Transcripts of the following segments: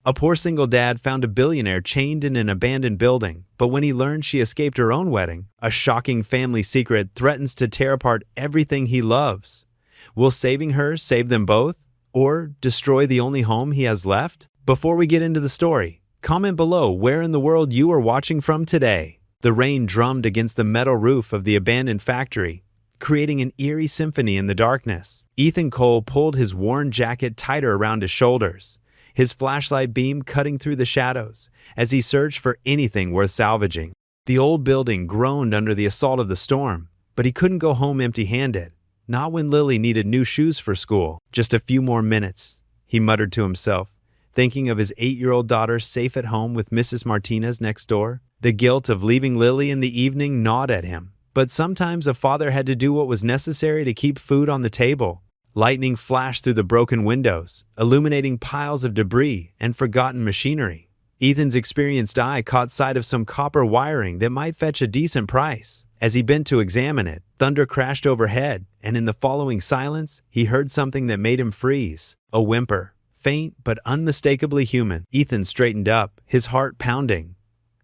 A poor single dad found a billionaire chained in an abandoned building, but when he learned she escaped her own wedding, a shocking family secret threatens to tear apart everything he loves. Will saving her save them both, or destroy the only home he has left? Before we get into the story, comment below where in the world you are watching from today. The rain drummed against the metal roof of the abandoned factory, creating an eerie symphony in the darkness. Ethan Cole pulled his worn jacket tighter around his shoulders, his flashlight beam cutting through the shadows as he searched for anything worth salvaging. The old building groaned under the assault of the storm, but he couldn't go home empty-handed. Not when Lily needed new shoes for school. Just a few more minutes, he muttered to himself, thinking of his 8-year-old daughter safe at home with Mrs. Martinez next door. The guilt of leaving Lily in the evening gnawed at him, but sometimes a father had to do what was necessary to keep food on the table. Lightning flashed through the broken windows, illuminating piles of debris and forgotten machinery. Ethan's experienced eye caught sight of some copper wiring that might fetch a decent price. As he bent to examine it, thunder crashed overhead, and in the following silence, he heard something that made him freeze. A whimper, faint but unmistakably human. Ethan straightened up, his heart pounding.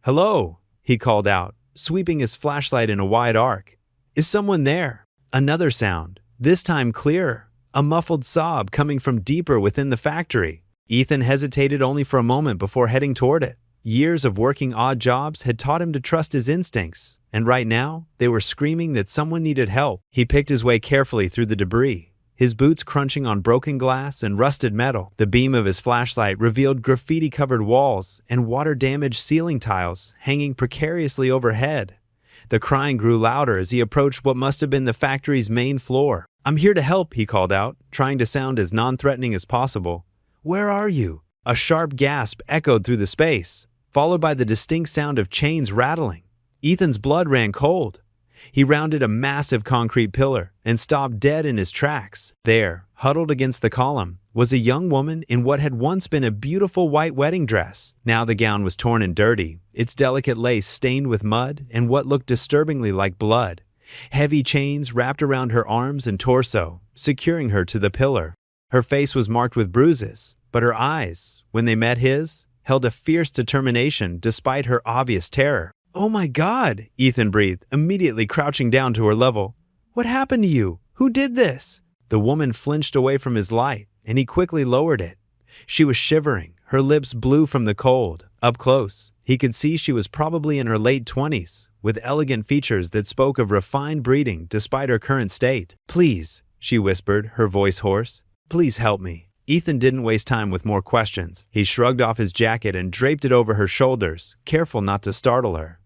"Hello," he called out, sweeping his flashlight in a wide arc. "Is someone there?" Another sound, this time clearer, a muffled sob coming from deeper within the factory. Ethan hesitated only for a moment before heading toward it. Years of working odd jobs had taught him to trust his instincts, and right now, they were screaming that someone needed help. He picked his way carefully through the debris, his boots crunching on broken glass and rusted metal. The beam of his flashlight revealed graffiti-covered walls and water-damaged ceiling tiles hanging precariously overhead. The crying grew louder as he approached what must have been the factory's main floor. "I'm here to help," he called out, trying to sound as non-threatening as possible. "Where are you?" A sharp gasp echoed through the space, followed by the distinct sound of chains rattling. Ethan's blood ran cold. He rounded a massive concrete pillar and stopped dead in his tracks. There, huddled against the column, was a young woman in what had once been a beautiful white wedding dress. Now the gown was torn and dirty, its delicate lace stained with mud and what looked disturbingly like blood. Heavy chains wrapped around her arms and torso, securing her to the pillar. Her face was marked with bruises, but her eyes, when they met his, held a fierce determination despite her obvious terror. "Oh my God," Ethan breathed, immediately crouching down to her level. "What happened to you? Who did this?" The woman flinched away from his light, and he quickly lowered it. She was shivering, her lips blue from the cold. Up close, he could see she was probably in her late 20s, with elegant features that spoke of refined breeding despite her current state. "Please," she whispered, her voice hoarse. "Please help me." Ethan didn't waste time with more questions. He shrugged off his jacket and draped it over her shoulders, careful not to startle her.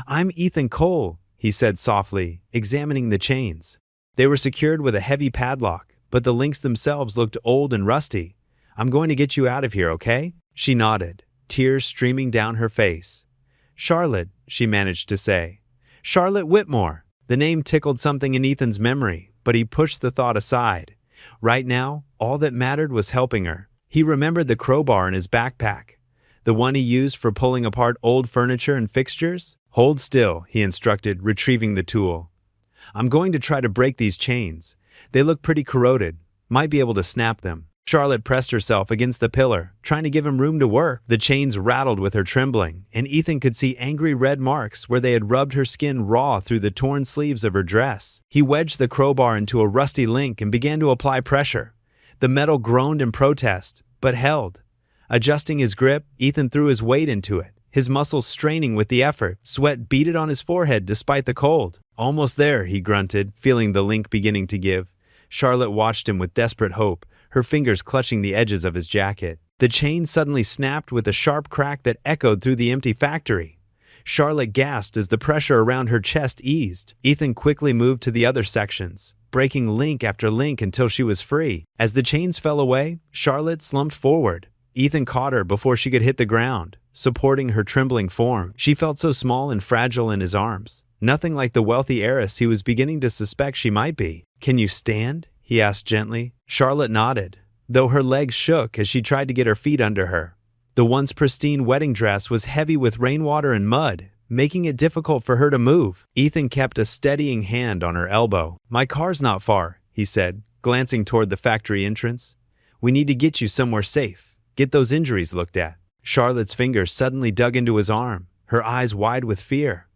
"I'm Ethan Cole," he said softly, examining the chains. They were secured with a heavy padlock, but the links themselves looked old and rusty. "I'm going to get you out of here, okay?" She nodded, tears streaming down her face. "Charlotte," she managed to say. "Charlotte Whitmore." The name tickled something in Ethan's memory, but he pushed the thought aside. Right now, all that mattered was helping her. He remembered the crowbar in his backpack, the one he used for pulling apart old furniture and fixtures. "Hold still," he instructed, retrieving the tool. "I'm going to try to break these chains. They look pretty corroded. Might be able to snap them." Charlotte pressed herself against the pillar, trying to give him room to work. The chains rattled with her trembling, and Ethan could see angry red marks where they had rubbed her skin raw through the torn sleeves of her dress. He wedged the crowbar into a rusty link and began to apply pressure. The metal groaned in protest, but held. Adjusting his grip, Ethan threw his weight into it, his muscles straining with the effort. Sweat beaded on his forehead despite the cold. "Almost there," he grunted, feeling the link beginning to give. Charlotte watched him with desperate hope, her fingers clutching the edges of his jacket. The chain suddenly snapped with a sharp crack that echoed through the empty factory. Charlotte gasped as the pressure around her chest eased. Ethan quickly moved to the other sections, breaking link after link until she was free. As the chains fell away, Charlotte slumped forward. Ethan caught her before she could hit the ground, supporting her trembling form. She felt so small and fragile in his arms, nothing like the wealthy heiress he was beginning to suspect she might be. "Can you stand?" he asked gently. Charlotte nodded, though her legs shook as she tried to get her feet under her. The once pristine wedding dress was heavy with rainwater and mud, making it difficult for her to move. Ethan kept a steadying hand on her elbow. "My car's not far," he said, glancing toward the factory entrance. "We need to get you somewhere safe. Get those injuries looked at. Charlotte's fingers suddenly dug into his arm, her eyes wide with fear.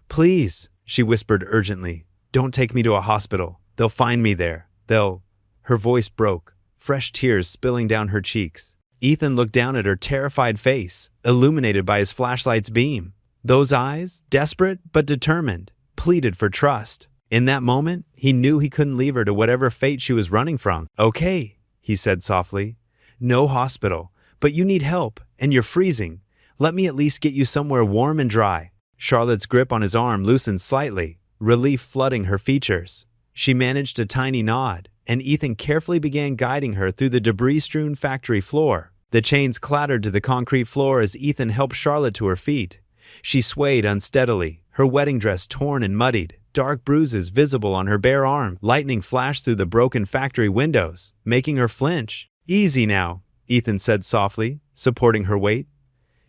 Please, she whispered urgently, don't take me to a hospital. They'll find me there. Her voice broke, fresh tears spilling down her cheeks. Ethan looked down at her terrified face, illuminated by his flashlight's beam. Those eyes, desperate but determined, pleaded for trust. In that moment, he knew he couldn't leave her to whatever fate she was running from. Okay, he said softly. No hospital, but you need help, and you're freezing. Let me at least get you somewhere warm and dry. Charlotte's grip on his arm loosened slightly, relief flooding her features. She managed a tiny nod, and Ethan carefully began guiding her through the debris-strewn factory floor. The chains clattered to the concrete floor as Ethan helped Charlotte to her feet. She swayed unsteadily, her wedding dress torn and muddied, dark bruises visible on her bare arm. Lightning flashed through the broken factory windows, making her flinch. Easy now, Ethan said softly, supporting her weight.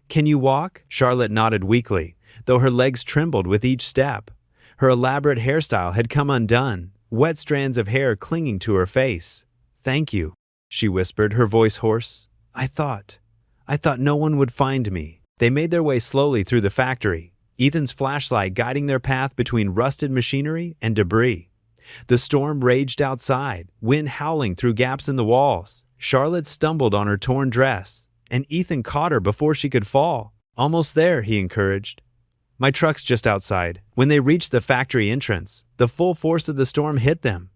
Can you walk? Charlotte nodded weakly, though her legs trembled with each step. Her elaborate hairstyle had come undone, wet strands of hair clinging to her face. Thank you, she whispered, her voice hoarse. I thought no one would find me. They made their way slowly through the factory, Ethan's flashlight guiding their path between rusted machinery and debris. The storm raged outside, wind howling through gaps in the walls. Charlotte stumbled on her torn dress, and Ethan caught her before she could fall. Almost there, he encouraged. My truck's just outside. When they reached the factory entrance, the full force of the storm hit them.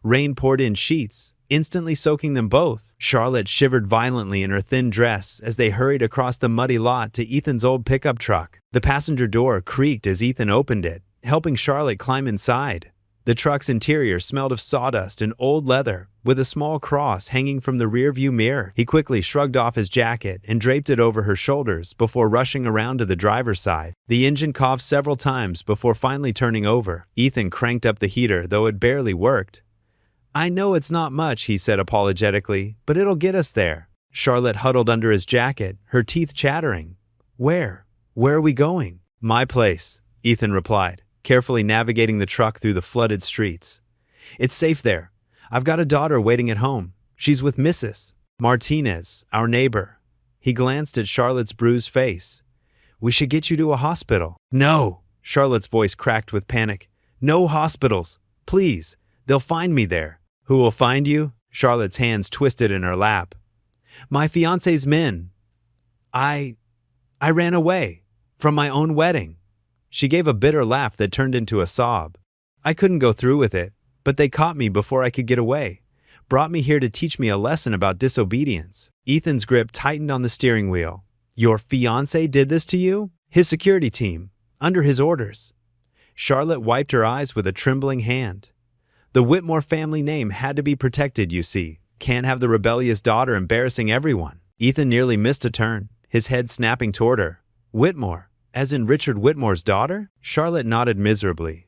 Rain poured in sheets, instantly soaking them both. Charlotte shivered violently in her thin dress as they hurried across the muddy lot to Ethan's old pickup truck. The passenger door creaked as Ethan opened it, helping Charlotte climb inside. The truck's interior smelled of sawdust and old leather, with a small cross hanging from the rearview mirror. He quickly shrugged off his jacket and draped it over her shoulders before rushing around to the driver's side. The engine coughed several times before finally turning over. Ethan cranked up the heater, though it barely worked. I know it's not much, he said apologetically, but it'll get us there. Charlotte huddled under his jacket, her teeth chattering. Where are we going? My place, Ethan replied, carefully navigating the truck through the flooded streets. It's safe there. I've got a daughter waiting at home. She's with Mrs. Martinez, our neighbor. He glanced at Charlotte's bruised face. We should get you to a hospital. No, Charlotte's voice cracked with panic. No hospitals. Please, they'll find me there. Who will find you? Charlotte's hands twisted in her lap. My fiancé's men. I ran away from my own wedding. She gave a bitter laugh that turned into a sob. I couldn't go through with it, but they caught me before I could get away. Brought me here to teach me a lesson about disobedience. Ethan's grip tightened on the steering wheel. Your fiancé did this to you? His security team, under his orders. Charlotte wiped her eyes with a trembling hand. The Whitmore family name had to be protected, you see. Can't have the rebellious daughter embarrassing everyone. Ethan nearly missed a turn, his head snapping toward her. Whitmore, as in Richard Whitmore's daughter? Charlotte nodded miserably.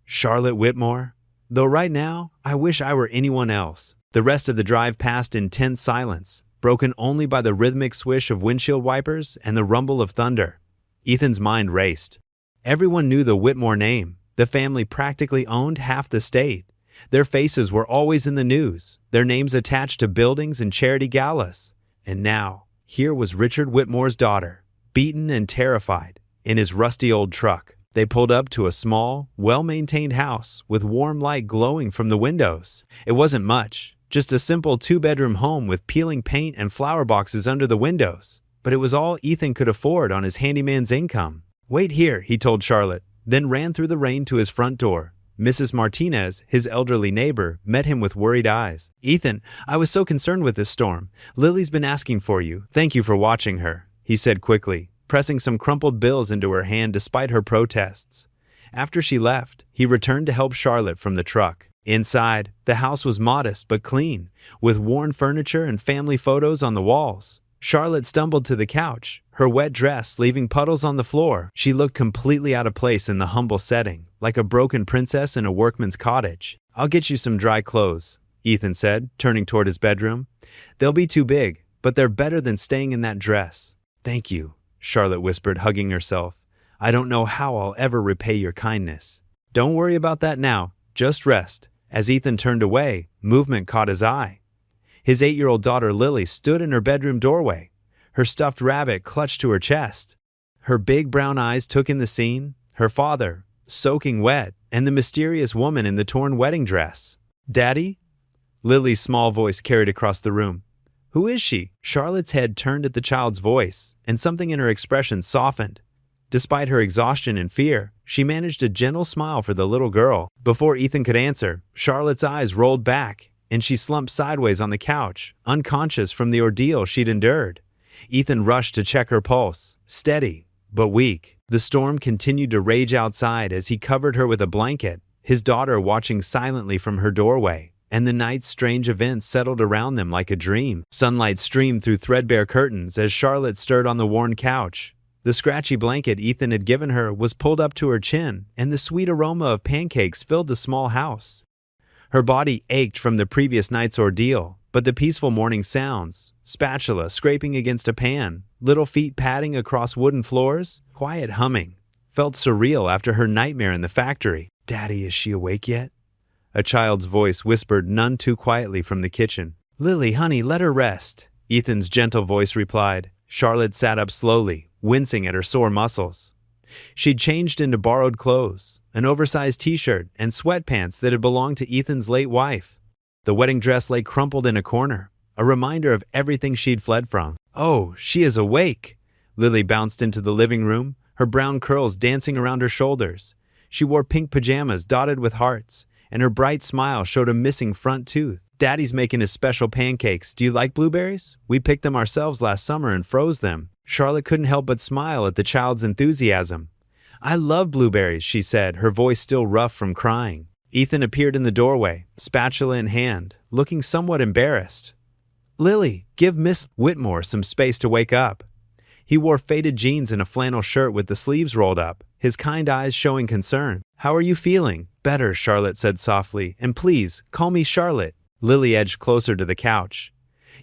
Charlotte Whitmore? Though right now, I wish I were anyone else. The rest of the drive passed in tense silence, broken only by the rhythmic swish of windshield wipers and the rumble of thunder. Ethan's mind raced. Everyone knew the Whitmore name. The family practically owned half the state. Their faces were always in the news, their names attached to buildings and charity galas. And now, here was Richard Whitmore's daughter, beaten and terrified, in his rusty old truck. They pulled up to a small, well-maintained house with warm light glowing from the windows. It wasn't much, just a simple two-bedroom home with peeling paint and flower boxes under the windows. But it was all Ethan could afford on his handyman's income. Wait here, he told Charlotte, then ran through the rain to his front door. Mrs. Martinez, his elderly neighbor, met him with worried eyes. Ethan, I was so concerned with this storm. Lily's been asking for you. Thank you for watching her, he said quickly, pressing some crumpled bills into her hand despite her protests. After she left, he returned to help Charlotte from the truck. Inside, the house was modest but clean, with worn furniture and family photos on the walls. Charlotte stumbled to the couch, her wet dress leaving puddles on the floor. She looked completely out of place in the humble setting, like a broken princess in a workman's cottage. I'll get you some dry clothes, Ethan said, turning toward his bedroom. They'll be too big, but they're better than staying in that dress. Thank you, Charlotte whispered, hugging herself. I don't know how I'll ever repay your kindness. Don't worry about that now, just rest. As Ethan turned away, movement caught his eye. His 8-year-old daughter Lily stood in her bedroom doorway, her stuffed rabbit clutched to her chest. Her big brown eyes took in the scene, her father, soaking wet, and the mysterious woman in the torn wedding dress. "Daddy?" Lily's small voice carried across the room. "Who is she?" Charlotte's head turned at the child's voice, and something in her expression softened. Despite her exhaustion and fear, she managed a gentle smile for the little girl. Before Ethan could answer, Charlotte's eyes rolled back, and she slumped sideways on the couch, unconscious from the ordeal she'd endured. Ethan rushed to check her pulse, steady, but weak. The storm continued to rage outside as he covered her with a blanket, his daughter watching silently from her doorway, and the night's strange events settled around them like a dream. Sunlight streamed through threadbare curtains as Charlotte stirred on the worn couch. The scratchy blanket Ethan had given her was pulled up to her chin, and the sweet aroma of pancakes filled the small house. Her body ached from the previous night's ordeal, but the peaceful morning sounds, spatula scraping against a pan, little feet padding across wooden floors, quiet humming, felt surreal after her nightmare in the factory. "Daddy, is she awake yet?" A child's voice whispered none too quietly from the kitchen. "Lily, honey, let her rest," Ethan's gentle voice replied. Charlotte sat up slowly, wincing at her sore muscles. She'd changed into borrowed clothes, an oversized t-shirt and sweatpants that had belonged to Ethan's late wife. The wedding dress lay crumpled in a corner, a reminder of everything she'd fled from. "Oh, she is awake!" Lily bounced into the living room, her brown curls dancing around her shoulders. She wore pink pajamas dotted with hearts, and her bright smile showed a missing front tooth. "Daddy's making his special pancakes. Do you like blueberries? We picked them ourselves last summer and froze them." Charlotte couldn't help but smile at the child's enthusiasm. "I love blueberries," she said, her voice still rough from crying. Ethan appeared in the doorway, spatula in hand, looking somewhat embarrassed. "Lily, give Miss Whitmore some space to wake up." He wore faded jeans and a flannel shirt with the sleeves rolled up, his kind eyes showing concern. "How are you feeling?" "Better," Charlotte said softly, "and please, call me Charlotte." Lily edged closer to the couch.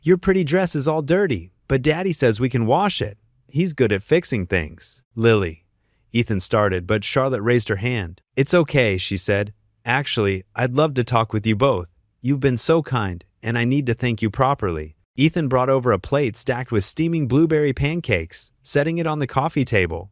"Your pretty dress is all dirty, but Daddy says we can wash it. He's good at fixing things." "Lily," Ethan started, but Charlotte raised her hand. "It's okay," she said. "Actually, I'd love to talk with you both. You've been so kind, and I need to thank you properly." Ethan brought over a plate stacked with steaming blueberry pancakes, setting it on the coffee table.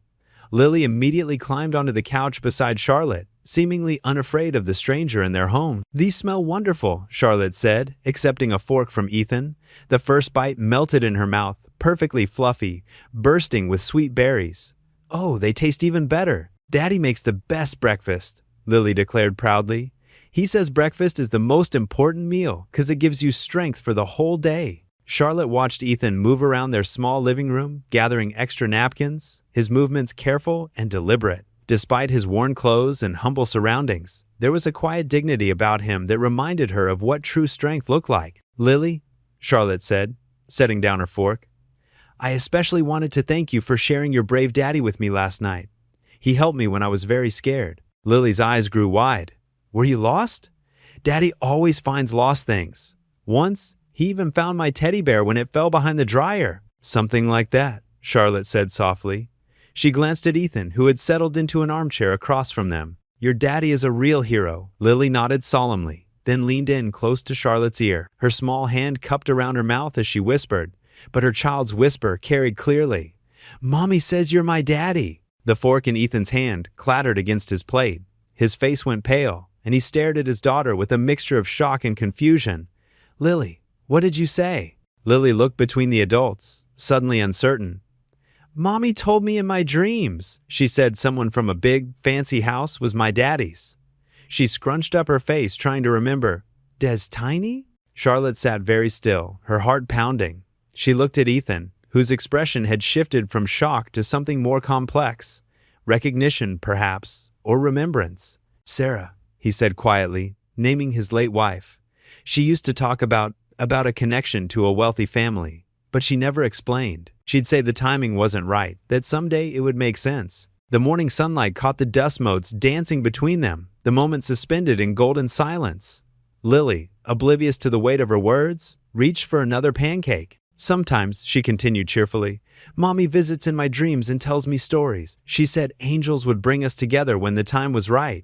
Lily immediately climbed onto the couch beside Charlotte, seemingly unafraid of the stranger in their home. "These smell wonderful," Charlotte said, accepting a fork from Ethan. The first bite melted in her mouth, perfectly fluffy, bursting with sweet berries. "Oh, they taste even better. Daddy makes the best breakfast," Lily declared proudly. "He says breakfast is the most important meal because it gives you strength for the whole day." Charlotte watched Ethan move around their small living room, gathering extra napkins, his movements careful and deliberate. Despite his worn clothes and humble surroundings, there was a quiet dignity about him that reminded her of what true strength looked like. "Lily," Charlotte said, setting down her fork, "I especially wanted to thank you for sharing your brave daddy with me last night. He helped me when I was very scared." Lily's eyes grew wide. "Were you lost?" "Daddy always finds lost things. Once, he even found my teddy bear when it fell behind the dryer." "Something like that," Charlotte said softly. She glanced at Ethan, who had settled into an armchair across from them. "Your daddy is a real hero." Lily nodded solemnly, then leaned in close to Charlotte's ear, her small hand cupped around her mouth as she whispered, but her child's whisper carried clearly. "Mommy says you're my daddy." The fork in Ethan's hand clattered against his plate. His face went pale, and he stared at his daughter with a mixture of shock and confusion. "Lily, what did you say?" Lily looked between the adults, suddenly uncertain. "Mommy told me in my dreams," she said someone from a big, fancy house was my daddy's. She scrunched up her face, trying to remember. "Des Tiny?" Charlotte sat very still, her heart pounding. She looked at Ethan, whose expression had shifted from shock to something more complex. Recognition, perhaps, or remembrance. "Sarah," he said quietly, naming his late wife. "She used to talk about a connection to a wealthy family, but she never explained. She'd say the timing wasn't right, that someday it would make sense." The morning sunlight caught the dust motes dancing between them, the moment suspended in golden silence. Lily, oblivious to the weight of her words, reached for another pancake. "Sometimes," she continued cheerfully, "Mommy visits in my dreams and tells me stories. She said angels would bring us together when the time was right."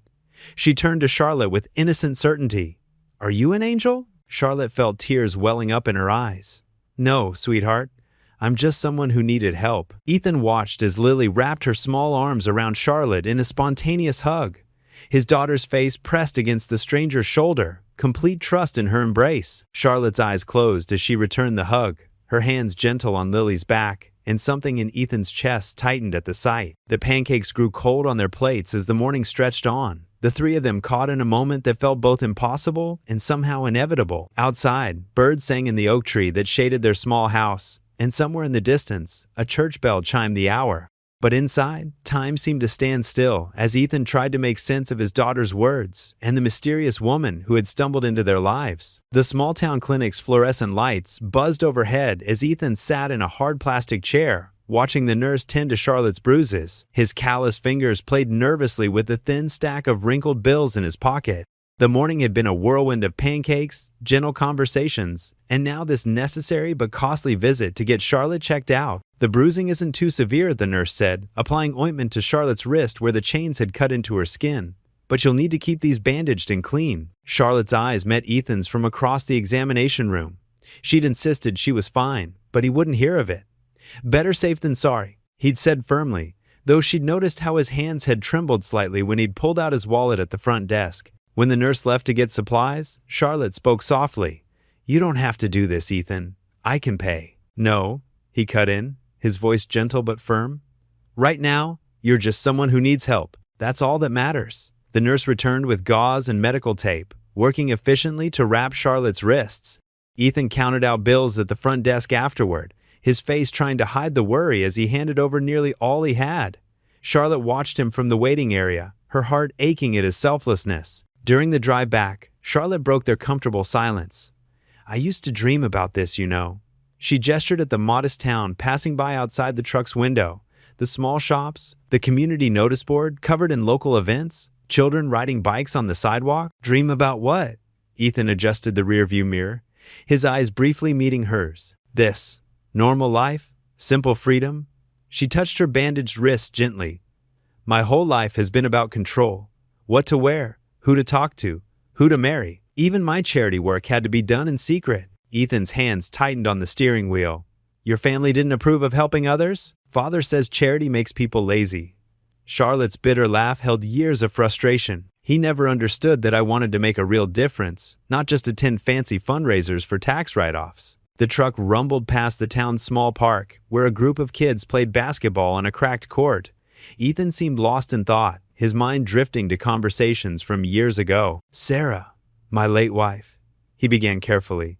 She turned to Charlotte with innocent certainty. "Are you an angel?" Charlotte felt tears welling up in her eyes. "No, sweetheart. I'm just someone who needed help." Ethan watched as Lily wrapped her small arms around Charlotte in a spontaneous hug. His daughter's face pressed against the stranger's shoulder, complete trust in her embrace. Charlotte's eyes closed as she returned the hug, her hands gentle on Lily's back, and something in Ethan's chest tightened at the sight. The pancakes grew cold on their plates as the morning stretched on. The three of them caught in a moment that felt both impossible and somehow inevitable. Outside, birds sang in the oak tree that shaded their small house, and somewhere in the distance, a church bell chimed the hour. But inside, time seemed to stand still as Ethan tried to make sense of his daughter's words and the mysterious woman who had stumbled into their lives. The small-town clinic's fluorescent lights buzzed overhead as Ethan sat in a hard plastic chair, watching the nurse tend to Charlotte's bruises. His calloused fingers played nervously with the thin stack of wrinkled bills in his pocket. The morning had been a whirlwind of pancakes, gentle conversations, and now this necessary but costly visit to get Charlotte checked out. "The bruising isn't too severe," the nurse said, applying ointment to Charlotte's wrist where the chains had cut into her skin. "But you'll need to keep these bandaged and clean." Charlotte's eyes met Ethan's from across the examination room. She'd insisted she was fine, but he wouldn't hear of it. "Better safe than sorry," he'd said firmly, though she'd noticed how his hands had trembled slightly when he'd pulled out his wallet at the front desk. When the nurse left to get supplies, Charlotte spoke softly. "You don't have to do this, Ethan. I can pay." "No," he cut in, his voice gentle but firm. "Right now, you're just someone who needs help. That's all that matters." The nurse returned with gauze and medical tape, working efficiently to wrap Charlotte's wrists. Ethan counted out bills at the front desk afterward, his face trying to hide the worry as he handed over nearly all he had. Charlotte watched him from the waiting area, her heart aching at his selflessness. During the drive back, Charlotte broke their comfortable silence. "I used to dream about this, you know." She gestured at the modest town passing by outside the truck's window, the small shops, the community notice board covered in local events, children riding bikes on the sidewalk. "Dream about what?" Ethan adjusted the rearview mirror, his eyes briefly meeting hers. "This. Normal life, simple freedom." She touched her bandaged wrist gently. "My whole life has been about control. What to wear, who to talk to, who to marry. Even my charity work had to be done in secret." Ethan's hands tightened on the steering wheel. "Your family didn't approve of helping others? Father says charity makes people lazy." Charlotte's bitter laugh held years of frustration. "He never understood that I wanted to make a real difference, not just attend fancy fundraisers for tax write-offs." The truck rumbled past the town's small park, where a group of kids played basketball on a cracked court. Ethan seemed lost in thought, his mind drifting to conversations from years ago. "Sarah, my late wife," he began carefully.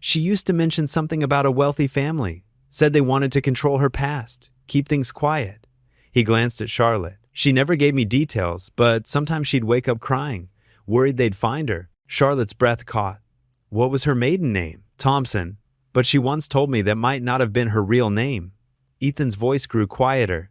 "She used to mention something about a wealthy family, said they wanted to control her past, keep things quiet." He glanced at Charlotte. "She never gave me details, but sometimes she'd wake up crying, worried they'd find her." Charlotte's breath caught. "What was her maiden name?" "Thompson, but she once told me that might not have been her real name." Ethan's voice grew quieter.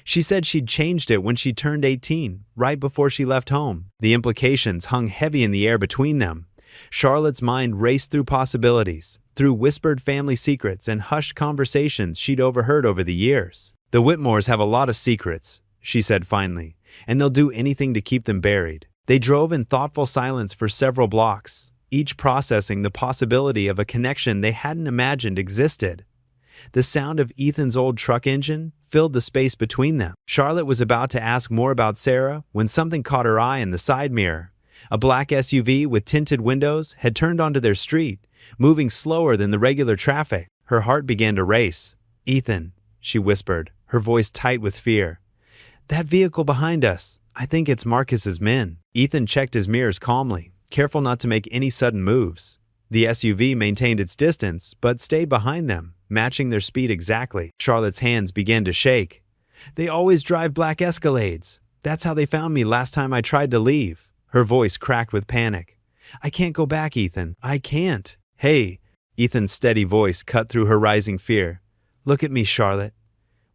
"She said she'd changed it when she turned 18, right before she left home." The implications hung heavy in the air between them. Charlotte's mind raced through possibilities, through whispered family secrets and hushed conversations she'd overheard over the years. "The Whitmores have a lot of secrets," she said finally, "and they'll do anything to keep them buried." They drove in thoughtful silence for several blocks, each processing the possibility of a connection they hadn't imagined existed. The sound of Ethan's old truck engine filled the space between them. Charlotte was about to ask more about Sarah when something caught her eye in the side mirror. A black SUV with tinted windows had turned onto their street, moving slower than the regular traffic. Her heart began to race. "Ethan," she whispered, her voice tight with fear. "That vehicle behind us, I think it's Marcus's men." Ethan checked his mirrors calmly, careful not to make any sudden moves. The SUV maintained its distance, but stayed behind them, matching their speed exactly. Charlotte's hands began to shake. "They always drive black Escalades. That's how they found me last time I tried to leave." Her voice cracked with panic. "I can't go back, Ethan. I can't." "Hey," Ethan's steady voice cut through her rising fear. "Look at me, Charlotte."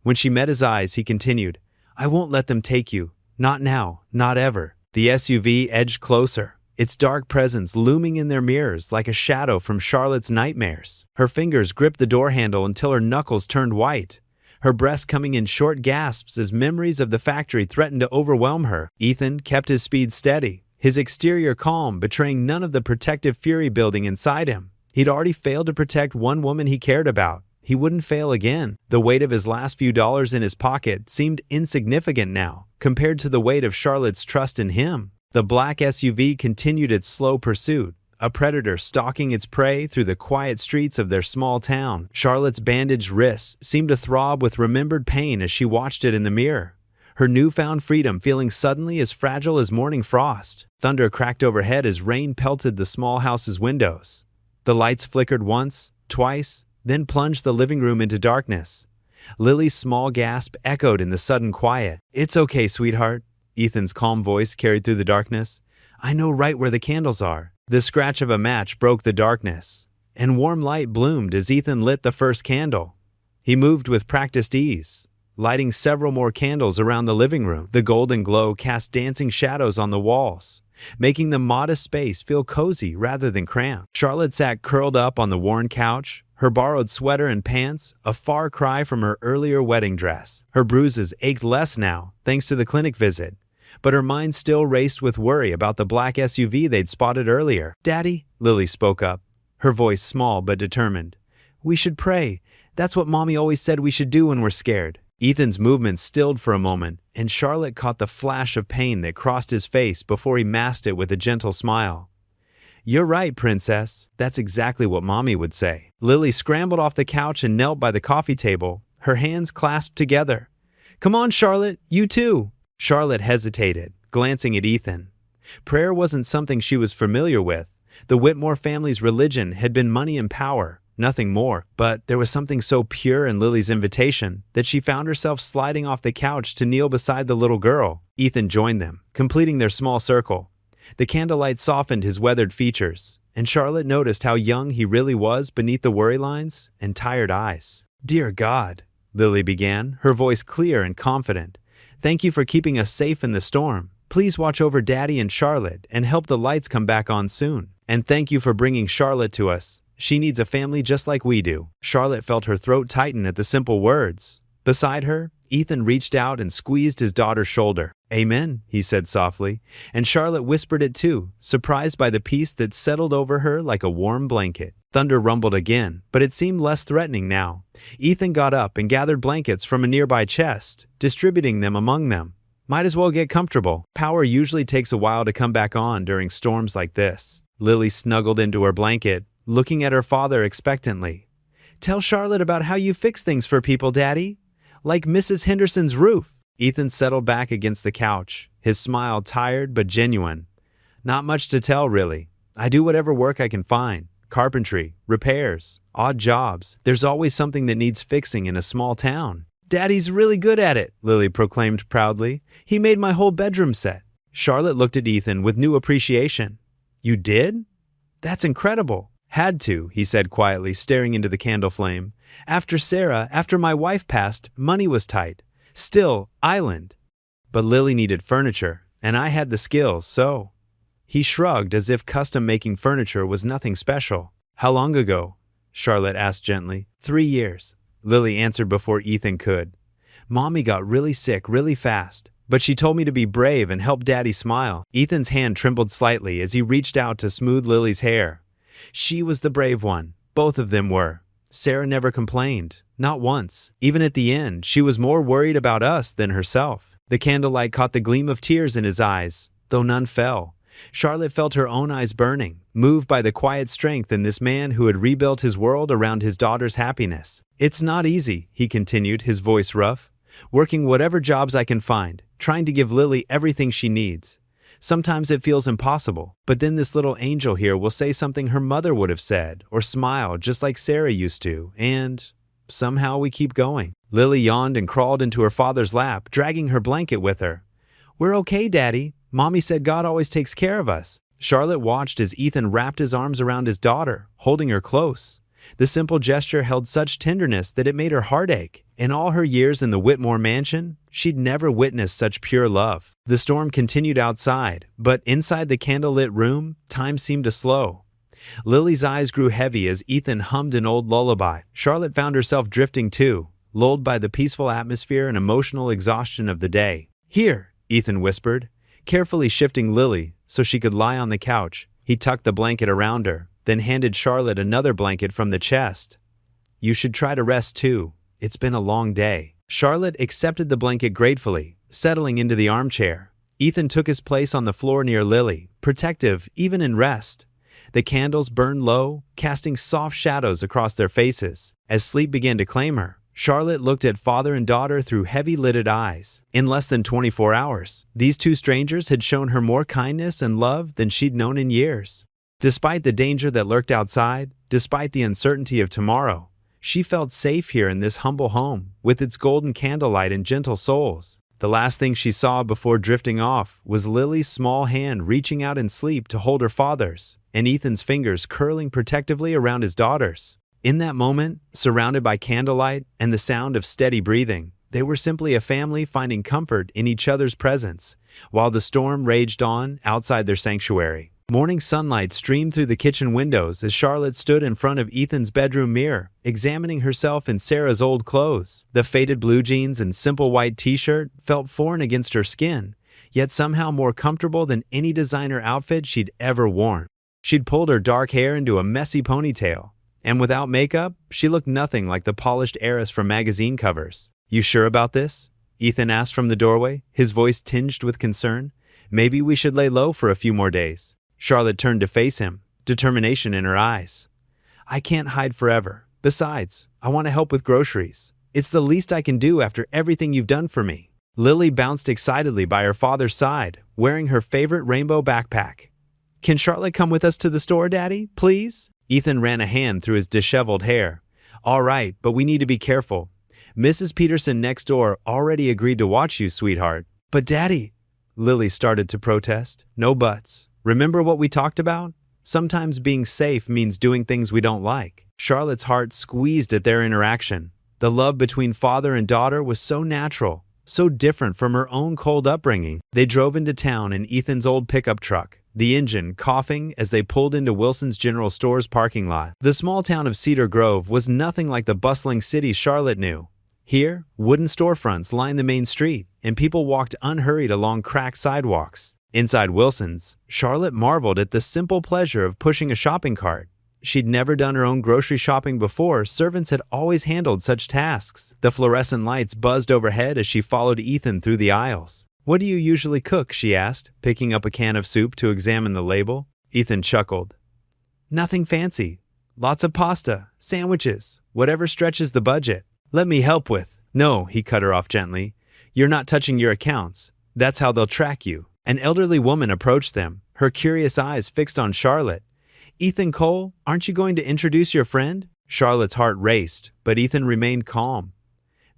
When she met his eyes, he continued, "I won't let them take you. Not now, not ever." The SUV edged closer, its dark presence looming in their mirrors like a shadow from Charlotte's nightmares. Her fingers gripped the door handle until her knuckles turned white, her breath coming in short gasps as memories of the factory threatened to overwhelm her. Ethan kept his speed steady, his exterior calm betraying none of the protective fury building inside him. He'd already failed to protect one woman he cared about. He wouldn't fail again. The weight of his last few dollars in his pocket seemed insignificant now, compared to the weight of Charlotte's trust in him. The black SUV continued its slow pursuit, a predator stalking its prey through the quiet streets of their small town. Charlotte's bandaged wrists seemed to throb with remembered pain as she watched it in the mirror, her newfound freedom feeling suddenly as fragile as morning frost. Thunder cracked overhead as rain pelted the small house's windows. The lights flickered once, twice, then plunged the living room into darkness. Lily's small gasp echoed in the sudden quiet. "It's okay, sweetheart," Ethan's calm voice carried through the darkness. "I know right where the candles are." The scratch of a match broke the darkness, and warm light bloomed as Ethan lit the first candle. He moved with practiced ease, lighting several more candles around the living room. The golden glow cast dancing shadows on the walls, making the modest space feel cozy rather than cramped. Charlotte sat curled up on the worn couch, her borrowed sweater and pants a far cry from her earlier wedding dress. Her bruises ached less now, thanks to the clinic visit, but her mind still raced with worry about the black SUV they'd spotted earlier. "Daddy," Lily spoke up, her voice small but determined. "We should pray. That's what Mommy always said we should do when we're scared." Ethan's movements stilled for a moment, and Charlotte caught the flash of pain that crossed his face before he masked it with a gentle smile. "You're right, Princess. That's exactly what Mommy would say." Lily scrambled off the couch and knelt by the coffee table, her hands clasped together. "Come on, Charlotte, you too." Charlotte hesitated, glancing at Ethan. Prayer wasn't something she was familiar with. The Whitmore family's religion had been money and power, nothing more, but there was something so pure in Lily's invitation that she found herself sliding off the couch to kneel beside the little girl. Ethan joined them, completing their small circle. The candlelight softened his weathered features, and Charlotte noticed how young he really was beneath the worry lines and tired eyes. "Dear God," Lily began, her voice clear and confident. "Thank you for keeping us safe in the storm. Please watch over Daddy and Charlotte and help the lights come back on soon. And thank you for bringing Charlotte to us. She needs a family just like we do." Charlotte felt her throat tighten at the simple words. Beside her, Ethan reached out and squeezed his daughter's shoulder. "Amen," he said softly, and Charlotte whispered it too, surprised by the peace that settled over her like a warm blanket. Thunder rumbled again, but it seemed less threatening now. Ethan got up and gathered blankets from a nearby chest, distributing them among them. "Might as well get comfortable. Power usually takes a while to come back on during storms like this." Lily snuggled into her blanket, looking at her father expectantly. "Tell Charlotte about how you fix things for people, Daddy. Like Mrs. Henderson's roof." Ethan settled back against the couch, his smile tired but genuine. "Not much to tell, really. I do whatever work I can find. Carpentry, repairs, odd jobs. There's always something that needs fixing in a small town." "Daddy's really good at it," Lily proclaimed proudly. "He made my whole bedroom set." Charlotte looked at Ethan with new appreciation. "You did? That's incredible." "Had to," he said quietly, staring into the candle flame. After my wife passed, money was tight. Still, island. But Lily needed furniture, and I had the skills, so." He shrugged as if custom-making furniture was nothing special. "How long ago?" Charlotte asked gently. 3 years, Lily answered before Ethan could. "Mommy got really sick really fast, but she told me to be brave and help Daddy smile." Ethan's hand trembled slightly as he reached out to smooth Lily's hair. She was the brave one. Both of them were. Sarah never complained. Not once. Even at the end, she was more worried about us than herself. The candlelight caught the gleam of tears in his eyes, though none fell. Charlotte felt her own eyes burning, moved by the quiet strength in this man who had rebuilt his world around his daughter's happiness. "It's not easy," he continued, his voice rough. "Working whatever jobs I can find, trying to give Lily everything she needs. Sometimes it feels impossible, but then this little angel here will say something her mother would have said, or smile just like Sarah used to, and somehow we keep going." Lily yawned and crawled into her father's lap, dragging her blanket with her. "We're okay, Daddy. Mommy said God always takes care of us." Charlotte watched as Ethan wrapped his arms around his daughter, holding her close. The simple gesture held such tenderness that it made her heart ache. In all her years in the Whitmore mansion, she'd never witnessed such pure love. The storm continued outside, but inside the candlelit room, time seemed to slow. Lily's eyes grew heavy as Ethan hummed an old lullaby. Charlotte found herself drifting too, lulled by the peaceful atmosphere and emotional exhaustion of the day. "Here," Ethan whispered. Carefully shifting Lily so she could lie on the couch, he tucked the blanket around her, then handed Charlotte another blanket from the chest. "You should try to rest too. It's been a long day." Charlotte accepted the blanket gratefully, settling into the armchair. Ethan took his place on the floor near Lily, protective even in rest. The candles burned low, casting soft shadows across their faces. As sleep began to claim her, Charlotte looked at father and daughter through heavy-lidded eyes. In less than 24 hours, these two strangers had shown her more kindness and love than she'd known in years. Despite the danger that lurked outside, despite the uncertainty of tomorrow, she felt safe here in this humble home, with its golden candlelight and gentle souls. The last thing she saw before drifting off was Lily's small hand reaching out in sleep to hold her father's, and Ethan's fingers curling protectively around his daughter's. In that moment, surrounded by candlelight and the sound of steady breathing, they were simply a family finding comfort in each other's presence, while the storm raged on outside their sanctuary. Morning sunlight streamed through the kitchen windows as Charlotte stood in front of Ethan's bedroom mirror, examining herself in Sarah's old clothes. The faded blue jeans and simple white t-shirt felt foreign against her skin, yet somehow more comfortable than any designer outfit she'd ever worn. She'd pulled her dark hair into a messy ponytail, and without makeup, she looked nothing like the polished heiress from magazine covers. "You sure about this?" Ethan asked from the doorway, his voice tinged with concern. "Maybe we should lay low for a few more days." Charlotte turned to face him, determination in her eyes. "I can't hide forever. Besides, I want to help with groceries. It's the least I can do after everything you've done for me." Lily bounced excitedly by her father's side, wearing her favorite rainbow backpack. "Can Charlotte come with us to the store, Daddy, please?" Ethan ran a hand through his disheveled hair. "All right, but we need to be careful. Mrs. Peterson next door already agreed to watch you, sweetheart." "But Daddy," Lily started to protest. "No buts. Remember what we talked about? Sometimes being safe means doing things we don't like." Charlotte's heart squeezed at their interaction. The love between father and daughter was so natural, so different from her own cold upbringing. They drove into town in Ethan's old pickup truck, the engine coughing as they pulled into Wilson's General Store's parking lot. The small town of Cedar Grove was nothing like the bustling city Charlotte knew. Here, wooden storefronts lined the main street, and people walked unhurried along cracked sidewalks. Inside Wilson's, Charlotte marveled at the simple pleasure of pushing a shopping cart. She'd never done her own grocery shopping before. Servants had always handled such tasks. The fluorescent lights buzzed overhead as she followed Ethan through the aisles. "What do you usually cook?" she asked, picking up a can of soup to examine the label. Ethan chuckled. "Nothing fancy. Lots of pasta, sandwiches, whatever stretches the budget." "Let me help with." "No," he cut her off gently. "You're not touching your accounts. That's how they'll track you." An elderly woman approached them, her curious eyes fixed on Charlotte. "Ethan Cole, aren't you going to introduce your friend?" Charlotte's heart raced, but Ethan remained calm.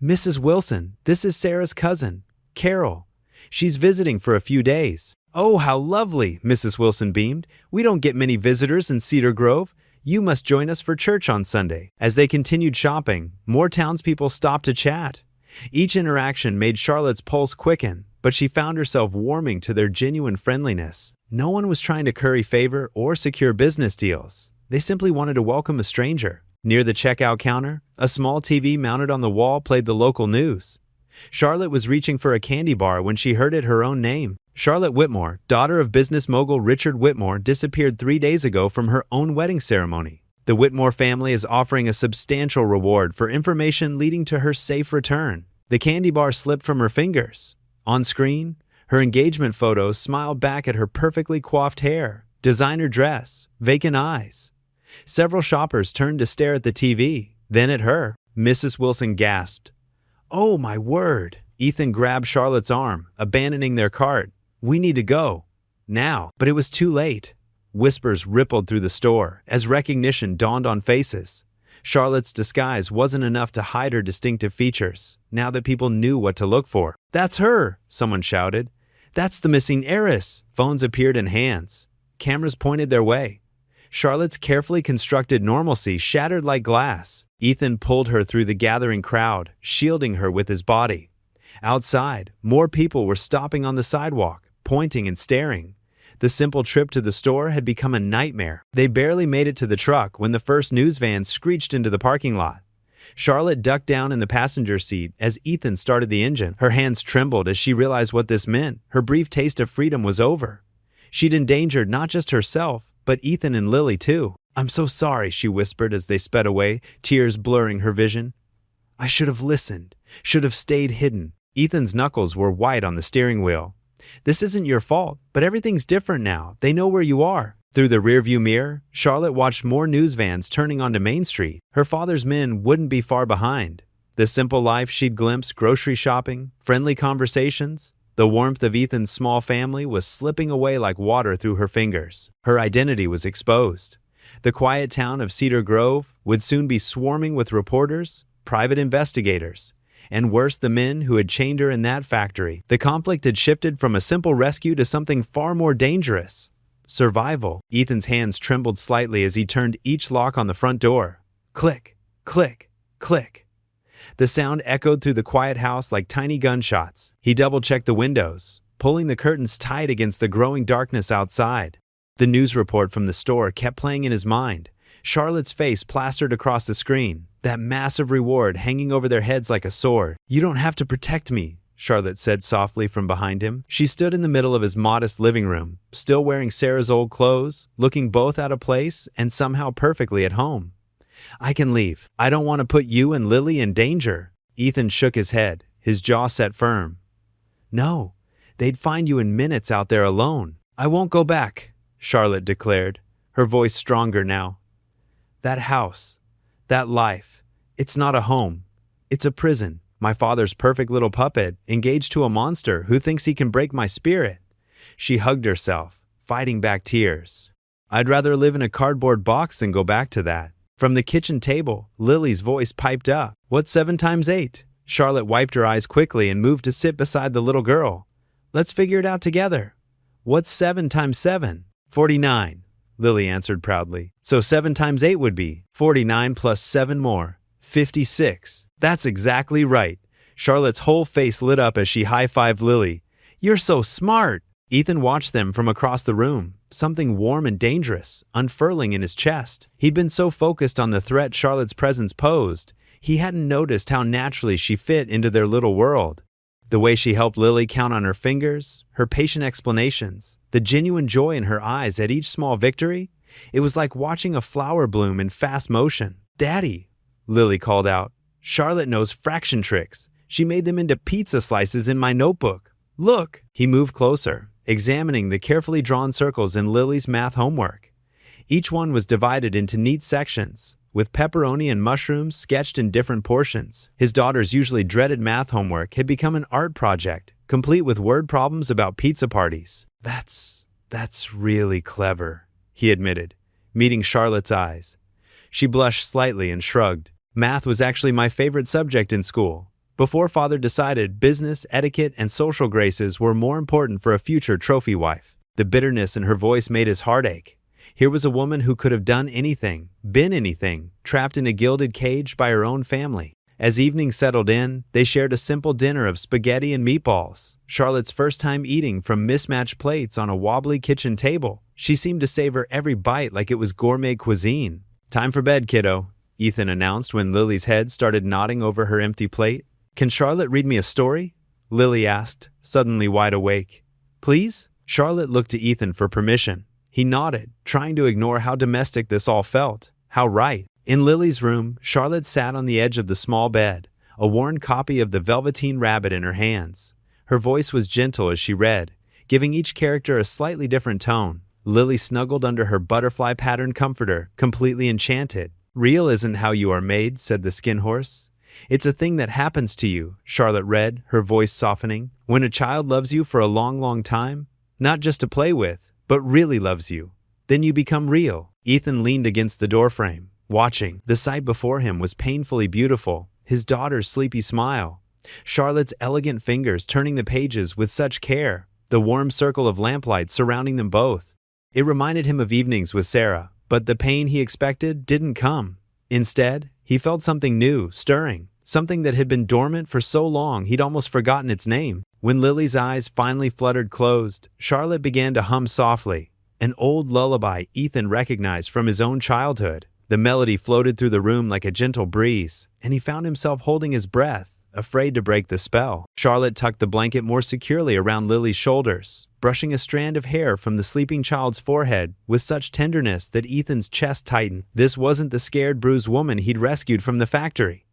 "Mrs. Wilson, this is Sarah's cousin, Carol. She's visiting for a few days." "Oh, how lovely," Mrs. Wilson beamed. "We don't get many visitors in Cedar Grove. You must join us for church on Sunday." As they continued shopping, more townspeople stopped to chat. Each interaction made Charlotte's pulse quicken, but she found herself warming to their genuine friendliness. No one was trying to curry favor or secure business deals. They simply wanted to welcome a stranger. Near the checkout counter, a small TV mounted on the wall played the local news. Charlotte was reaching for a candy bar when she heard her own name. Charlotte Whitmore, daughter of business mogul Richard Whitmore, disappeared 3 days ago from her own wedding ceremony. The Whitmore family is offering a substantial reward for information leading to her safe return. The candy bar slipped from her fingers. On screen, her engagement photos smiled back at her perfectly coiffed hair, designer dress, vacant eyes. Several shoppers turned to stare at the TV, then at her. Mrs. Wilson gasped. "Oh, my word!" Ethan grabbed Charlotte's arm, abandoning their cart. "We need to go. Now." But it was too late. Whispers rippled through the store as recognition dawned on faces. Charlotte's disguise wasn't enough to hide her distinctive features, now that people knew what to look for. "That's her!" someone shouted. "That's the missing heiress!" Phones appeared in hands. Cameras pointed their way. Charlotte's carefully constructed normalcy shattered like glass. Ethan pulled her through the gathering crowd, shielding her with his body. Outside, more people were stopping on the sidewalk, pointing and staring. The simple trip to the store had become a nightmare. They barely made it to the truck when the first news van screeched into the parking lot. Charlotte ducked down in the passenger seat as Ethan started the engine. Her hands trembled as she realized what this meant. Her brief taste of freedom was over. She'd endangered not just herself, but Ethan and Lily too. "I'm so sorry," she whispered as they sped away, tears blurring her vision. "I should have listened, should have stayed hidden." Ethan's knuckles were white on the steering wheel. "This isn't your fault, but everything's different now. They know where you are." Through the rearview mirror, Charlotte watched more news vans turning onto Main Street. Her father's men wouldn't be far behind. The simple life she'd glimpsed, grocery shopping, friendly conversations, the warmth of Ethan's small family was slipping away like water through her fingers. Her identity was exposed. The quiet town of Cedar Grove would soon be swarming with reporters, private investigators, and worse, the men who had chained her in that factory. The conflict had shifted from a simple rescue to something far more dangerous. Survival. Ethan's hands trembled slightly as he turned each lock on the front door. Click, click, click. The sound echoed through the quiet house like tiny gunshots. He double-checked the windows, pulling the curtains tight against the growing darkness outside. The news report from the store kept playing in his mind. Charlotte's face plastered across the screen, that massive reward hanging over their heads like a sword. "You don't have to protect me," Charlotte said softly from behind him. She stood in the middle of his modest living room, still wearing Sarah's old clothes, looking both out of place and somehow perfectly at home. "I can leave. I don't want to put you and Lily in danger." Ethan shook his head, his jaw set firm. "No, they'd find you in minutes out there alone." "I won't go back," Charlotte declared, her voice stronger now. "That house, that life, it's not a home. It's a prison. My father's perfect little puppet, engaged to a monster who thinks he can break my spirit." She hugged herself, fighting back tears. "I'd rather live in a cardboard box than go back to that." From the kitchen table, Lily's voice piped up. "What's 7 times 8? Charlotte wiped her eyes quickly and moved to sit beside the little girl. "Let's figure it out together." "What's 7 times 7? 49, Lily answered proudly. "So 7 times 8 would be 49 plus 7 more. 56. "That's exactly right." Charlotte's whole face lit up as she high-fived Lily. "You're so smart." Ethan watched them from across the room, something warm and dangerous, unfurling in his chest. He'd been so focused on the threat Charlotte's presence posed, he hadn't noticed how naturally she fit into their little world. The way she helped Lily count on her fingers, her patient explanations, the genuine joy in her eyes at each small victory, it was like watching a flower bloom in fast motion. "Daddy," Lily called out, "Charlotte knows fraction tricks. She made them into pizza slices in my notebook. Look." He moved closer, examining the carefully drawn circles in Lily's math homework. Each one was divided into neat sections, with pepperoni and mushrooms sketched in different portions. His daughter's usually dreaded math homework had become an art project, complete with word problems about pizza parties. That's really clever," he admitted, meeting Charlotte's eyes. She blushed slightly and shrugged. "Math was actually my favorite subject in school. Before father decided business, etiquette, and social graces were more important for a future trophy wife." The bitterness in her voice made his heart ache. Here was a woman who could have done anything, been anything, trapped in a gilded cage by her own family. As evening settled in, they shared a simple dinner of spaghetti and meatballs, Charlotte's first time eating from mismatched plates on a wobbly kitchen table. She seemed to savor every bite like it was gourmet cuisine. "Time for bed, kiddo," Ethan announced when Lily's head started nodding over her empty plate. "Can Charlotte read me a story?" Lily asked, suddenly wide awake. "Please?" Charlotte looked to Ethan for permission. He nodded, trying to ignore how domestic this all felt. How right. In Lily's room, Charlotte sat on the edge of the small bed, a worn copy of the Velveteen Rabbit in her hands. Her voice was gentle as she read, giving each character a slightly different tone. Lily snuggled under her butterfly-patterned comforter, completely enchanted. "Real isn't how you are made," said the skin horse. "It's a thing that happens to you," Charlotte read, her voice softening. "When a child loves you for a long, long time, not just to play with, but really loves you, then you become real." Ethan leaned against the doorframe, watching. The sight before him was painfully beautiful, his daughter's sleepy smile, Charlotte's elegant fingers turning the pages with such care, the warm circle of lamplight surrounding them both. It reminded him of evenings with Sarah, but the pain he expected didn't come. Instead, he felt something new, stirring, something that had been dormant for so long he'd almost forgotten its name. When Lily's eyes finally fluttered closed, Charlotte began to hum softly, an old lullaby Ethan recognized from his own childhood. The melody floated through the room like a gentle breeze, and he found himself holding his breath, afraid to break the spell. Charlotte tucked the blanket more securely around Lily's shoulders, brushing a strand of hair from the sleeping child's forehead with such tenderness that Ethan's chest tightened. This wasn't the scared, bruised woman he'd rescued from the factory.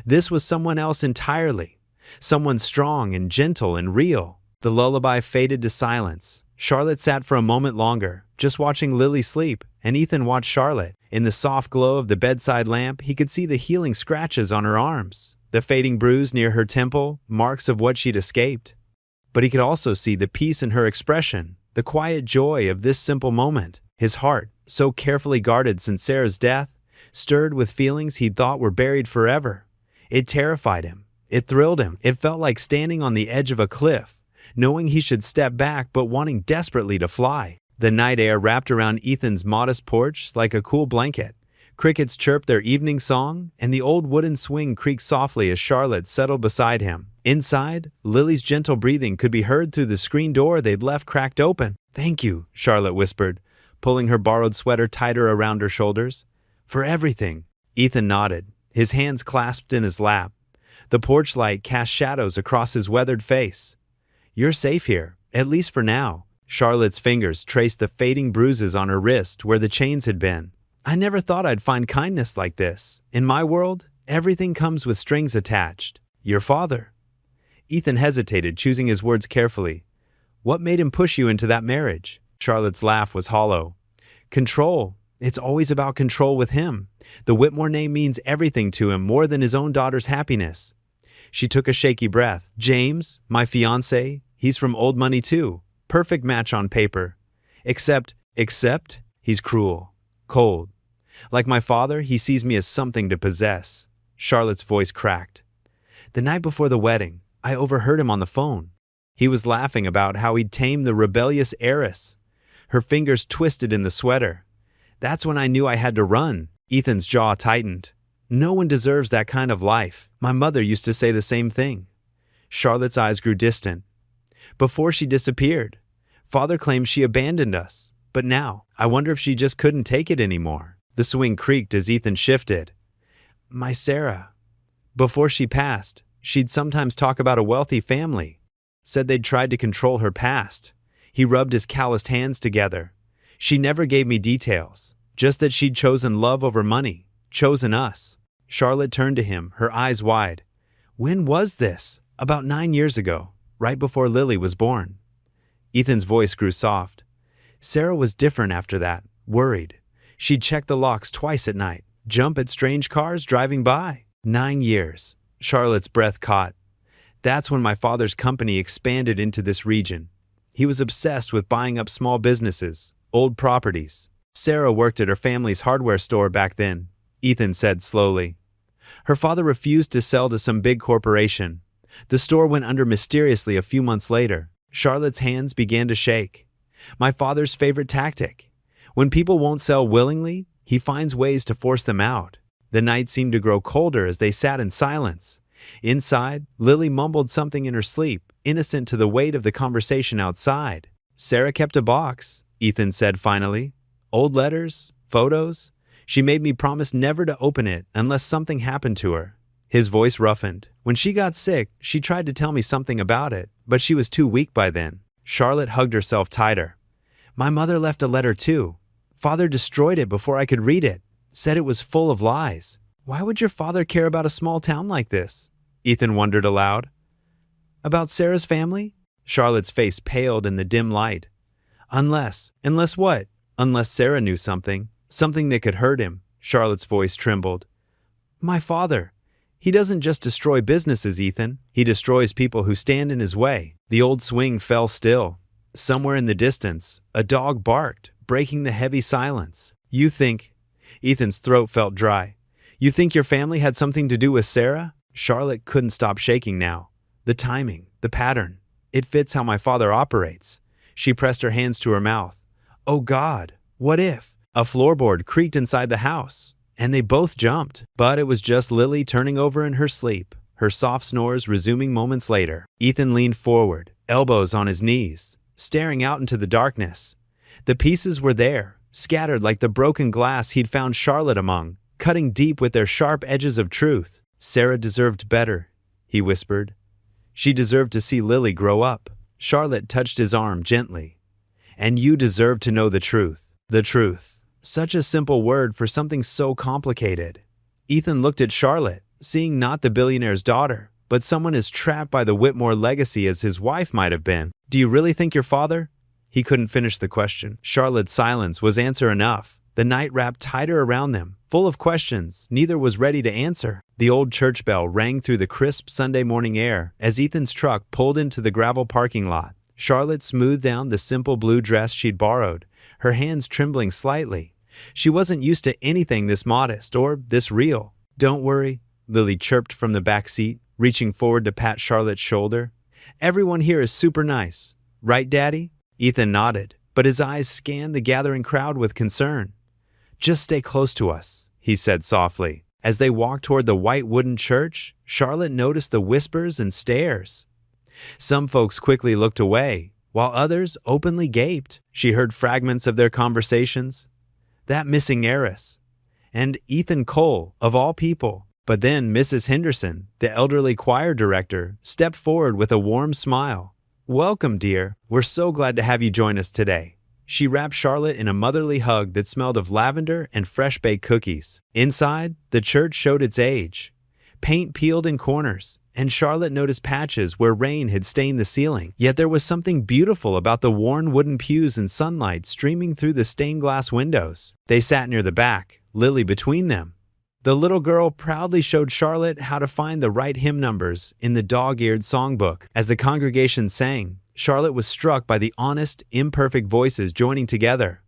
This was someone else entirely. Someone strong and gentle and real. The lullaby faded to silence. Charlotte sat for a moment longer, just watching Lily sleep, and Ethan watched Charlotte. In the soft glow of the bedside lamp, he could see the healing scratches on her arms, the fading bruise near her temple, marks of what she'd escaped. But he could also see the peace in her expression, the quiet joy of this simple moment. His heart, so carefully guarded since Sarah's death, stirred with feelings he'd thought were buried forever. It terrified him. It thrilled him. It felt like standing on the edge of a cliff, knowing he should step back but wanting desperately to fly. The night air wrapped around Ethan's modest porch like a cool blanket. Crickets chirped their evening song, and the old wooden swing creaked softly as Charlotte settled beside him. Inside, Lily's gentle breathing could be heard through the screen door they'd left cracked open. "Thank you," Charlotte whispered, pulling her borrowed sweater tighter around her shoulders. "For everything." Ethan nodded, his hands clasped in his lap. The porch light cast shadows across his weathered face. "You're safe here, at least for now." Charlotte's fingers traced the fading bruises on her wrist where the chains had been. "I never thought I'd find kindness like this. In my world, everything comes with strings attached. Your father." Ethan hesitated, choosing his words carefully. "What made him push you into that marriage?" Charlotte's laugh was hollow. "Control. It's always about control with him. The Whitmore name means everything to him, more than his own daughter's happiness." She took a shaky breath. "James, my fiancé, he's from old money too. Perfect match on paper. Except, he's cruel, cold. Like my father, he sees me as something to possess." Charlotte's voice cracked. "The night before the wedding, I overheard him on the phone. He was laughing about how he'd tamed the rebellious heiress." Her fingers twisted in the sweater. "That's when I knew I had to run." Ethan's jaw tightened. "No one deserves that kind of life. My mother used to say the same thing." Charlotte's eyes grew distant. "Before she disappeared, Father claimed she abandoned us. But now, I wonder if she just couldn't take it anymore." The swing creaked as Ethan shifted. "My Sarah. Before she passed, she'd sometimes talk about a wealthy family. Said they'd tried to control her past." He rubbed his calloused hands together. "She never gave me details, just that she'd chosen love over money, chosen us." Charlotte turned to him, her eyes wide. "When was this?" "About 9 years ago, right before Lily was born." Ethan's voice grew soft. "Sarah was different after that, worried. She'd check the locks twice at night, jump at strange cars driving by." 9 years. Charlotte's breath caught. "That's when my father's company expanded into this region. He was obsessed with buying up small businesses, old properties. Sarah worked at her family's hardware store back then," Ethan said slowly. "Her father refused to sell to some big corporation. The store went under mysteriously a few months later." Charlotte's hands began to shake. "My father's favorite tactic. When people won't sell willingly, he finds ways to force them out." The night seemed to grow colder as they sat in silence. Inside, Lily mumbled something in her sleep, innocent to the weight of the conversation outside. "Sarah kept a box," Ethan said finally. "Old letters, photos. She made me promise never to open it unless something happened to her." His voice roughened. "When she got sick, she tried to tell me something about it, but she was too weak by then." Charlotte hugged herself tighter. "My mother left a letter too. Father destroyed it before I could read it. Said it was full of lies." "Why would your father care about a small town like this?" Ethan wondered aloud. "About Sarah's family?" Charlotte's face paled in the dim light. Unless what? Unless Sarah knew something that could hurt him." Charlotte's voice trembled. "My father. He doesn't just destroy businesses, Ethan. He destroys people who stand in his way." The old swing fell still. Somewhere in the distance, a dog barked, breaking the heavy silence. "You think—" Ethan's throat felt dry. "You think your family had something to do with Sarah?" Charlotte couldn't stop shaking now. "The timing, the pattern. It fits how my father operates." She pressed her hands to her mouth. "Oh God, what if?" A floorboard creaked inside the house, and they both jumped. But it was just Lily turning over in her sleep, her soft snores resuming moments later. Ethan leaned forward, elbows on his knees, staring out into the darkness. The pieces were there, scattered like the broken glass he'd found Charlotte among, cutting deep with their sharp edges of truth. Sarah deserved better, he whispered. She deserved to see Lily grow up. Charlotte touched his arm gently. And you deserve to know the truth. The truth. Such a simple word for something so complicated. Ethan looked at Charlotte, seeing not the billionaire's daughter, but someone as trapped by the Whitmore legacy as his wife might have been. Do you really think your father? He couldn't finish the question. Charlotte's silence was answer enough. The night wrapped tighter around them, full of questions neither was ready to answer. The old church bell rang through the crisp Sunday morning air as Ethan's truck pulled into the gravel parking lot. Charlotte smoothed down the simple blue dress she'd borrowed, her hands trembling slightly. She wasn't used to anything this modest or this real. Don't worry, Lily chirped from the back seat, reaching forward to pat Charlotte's shoulder. Everyone here is super nice. Right, Daddy? Ethan nodded, but his eyes scanned the gathering crowd with concern. Just stay close to us, he said softly. As they walked toward the white wooden church, Charlotte noticed the whispers and stares. Some folks quickly looked away, while others openly gaped. She heard fragments of their conversations. That missing heiress. And Ethan Cole, of all people. But then Mrs. Henderson, the elderly choir director, stepped forward with a warm smile. Welcome, dear. We're so glad to have you join us today. She wrapped Charlotte in a motherly hug that smelled of lavender and fresh-baked cookies. Inside, the church showed its age. Paint peeled in corners, and Charlotte noticed patches where rain had stained the ceiling. Yet there was something beautiful about the worn wooden pews and sunlight streaming through the stained glass windows. They sat near the back, Lily between them. The little girl proudly showed Charlotte how to find the right hymn numbers in the dog-eared songbook. As the congregation sang, Charlotte was struck by the honest, imperfect voices joining together.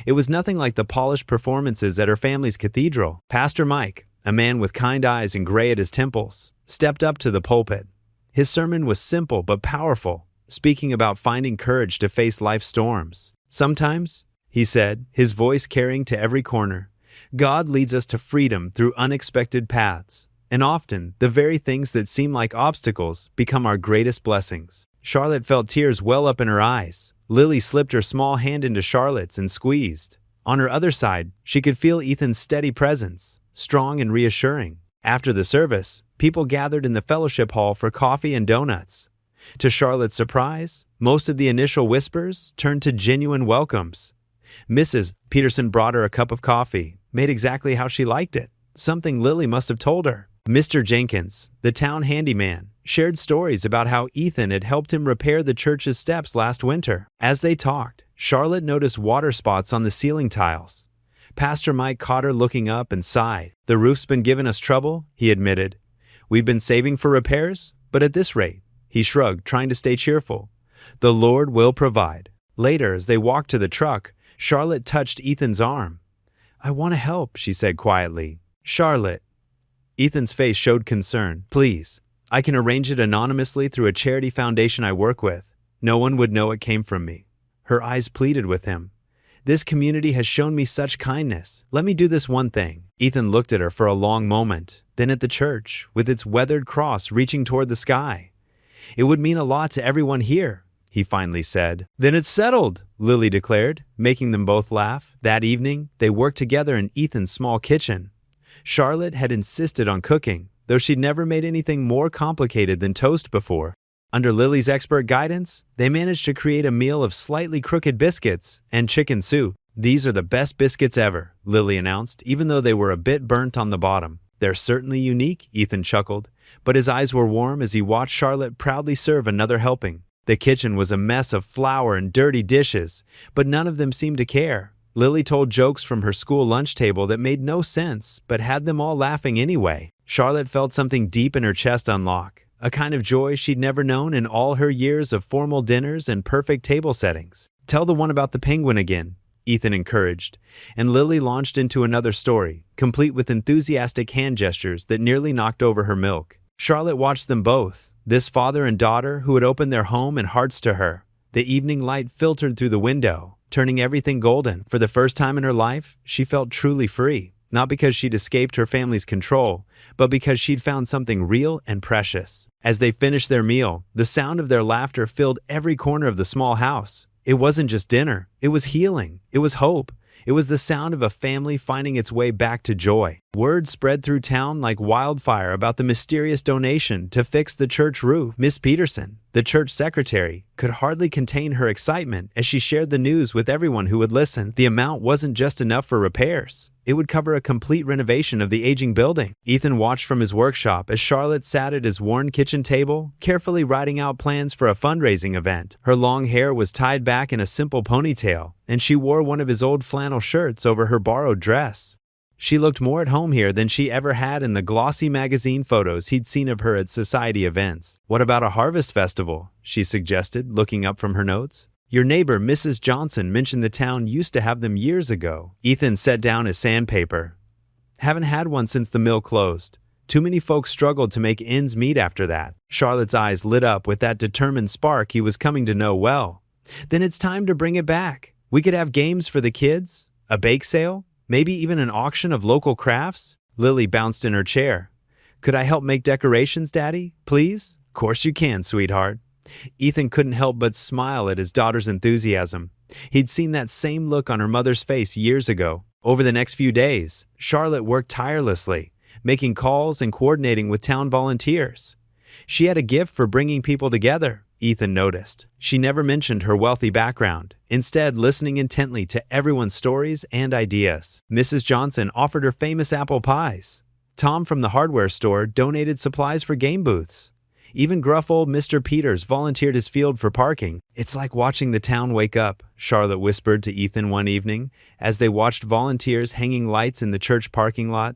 It was nothing like the polished performances at her family's cathedral. Pastor Mike, a man with kind eyes and gray at his temples, stepped up to the pulpit. His sermon was simple but powerful, speaking about finding courage to face life's storms. Sometimes, he said, his voice carrying to every corner, God leads us to freedom through unexpected paths, and often the very things that seem like obstacles become our greatest blessings. Charlotte felt tears well up in her eyes. Lily slipped her small hand into Charlotte's and squeezed. On her other side, she could feel Ethan's steady presence, strong and reassuring. After the service, people gathered in the fellowship hall for coffee and donuts. To Charlotte's surprise, most of the initial whispers turned to genuine welcomes. Mrs. Peterson brought her a cup of coffee, made exactly how she liked it, something Lily must have told her. Mr. Jenkins, the town handyman, shared stories about how Ethan had helped him repair the church's steps last winter. As they talked, Charlotte noticed water spots on the ceiling tiles. Pastor Mike caught her looking up and sighed. The roof's been giving us trouble, he admitted. We've been saving for repairs, but at this rate, he shrugged, trying to stay cheerful. The Lord will provide. Later, as they walked to the truck, Charlotte touched Ethan's arm. I want to help, she said quietly. Charlotte. Ethan's face showed concern. Please, I can arrange it anonymously through a charity foundation I work with. No one would know it came from me. Her eyes pleaded with him. This community has shown me such kindness. Let me do this one thing. Ethan looked at her for a long moment, then at the church, with its weathered cross reaching toward the sky. It would mean a lot to everyone here, he finally said. Then it's settled, Lily declared, making them both laugh. That evening, they worked together in Ethan's small kitchen. Charlotte had insisted on cooking, though she'd never made anything more complicated than toast before. Under Lily's expert guidance, they managed to create a meal of slightly crooked biscuits and chicken soup. These are the best biscuits ever, Lily announced, even though they were a bit burnt on the bottom. They're certainly unique, Ethan chuckled, but his eyes were warm as he watched Charlotte proudly serve another helping. The kitchen was a mess of flour and dirty dishes, but none of them seemed to care. Lily told jokes from her school lunch table that made no sense, but had them all laughing anyway. Charlotte felt something deep in her chest unlock, a kind of joy she'd never known in all her years of formal dinners and perfect table settings. Tell the one about the penguin again, Ethan encouraged, and Lily launched into another story, complete with enthusiastic hand gestures that nearly knocked over her milk. Charlotte watched them both, this father and daughter who had opened their home and hearts to her. The evening light filtered through the window, turning everything golden. For the first time in her life, she felt truly free, not because she'd escaped her family's control, but because she'd found something real and precious. As they finished their meal, the sound of their laughter filled every corner of the small house. It wasn't just dinner, it was healing, it was hope, It was the sound of a family finding its way back to joy. Word spread through town like wildfire about the mysterious donation to fix the church roof. Miss Peterson, the church secretary, could hardly contain her excitement as she shared the news with everyone who would listen. The amount wasn't just enough for repairs. It would cover a complete renovation of the aging building. Ethan watched from his workshop as Charlotte sat at his worn kitchen table, carefully writing out plans for a fundraising event. Her long hair was tied back in a simple ponytail, and she wore one of his old flannel shirts over her borrowed dress. She looked more at home here than she ever had in the glossy magazine photos he'd seen of her at society events. "What about a harvest festival?" she suggested, looking up from her notes. "Your neighbor, Mrs. Johnson, mentioned the town used to have them years ago." Ethan set down his sandpaper. "Haven't had one since the mill closed. Too many folks struggled to make ends meet after that." Charlotte's eyes lit up with that determined spark he was coming to know well. "Then it's time to bring it back. We could have games for the kids, a bake sale, maybe even an auction of local crafts." Lily bounced in her chair. "Could I help make decorations, Daddy? Please?" "Course you can, sweetheart." Ethan couldn't help but smile at his daughter's enthusiasm. He'd seen that same look on her mother's face years ago. Over the next few days, Charlotte worked tirelessly, making calls and coordinating with town volunteers. She had a gift for bringing people together, Ethan noticed. She never mentioned her wealthy background, instead listening intently to everyone's stories and ideas. Mrs. Johnson offered her famous apple pies. Tom from the hardware store donated supplies for game booths. Even gruff old Mr. Peters volunteered his field for parking. "It's like watching the town wake up," Charlotte whispered to Ethan one evening as they watched volunteers hanging lights in the church parking lot.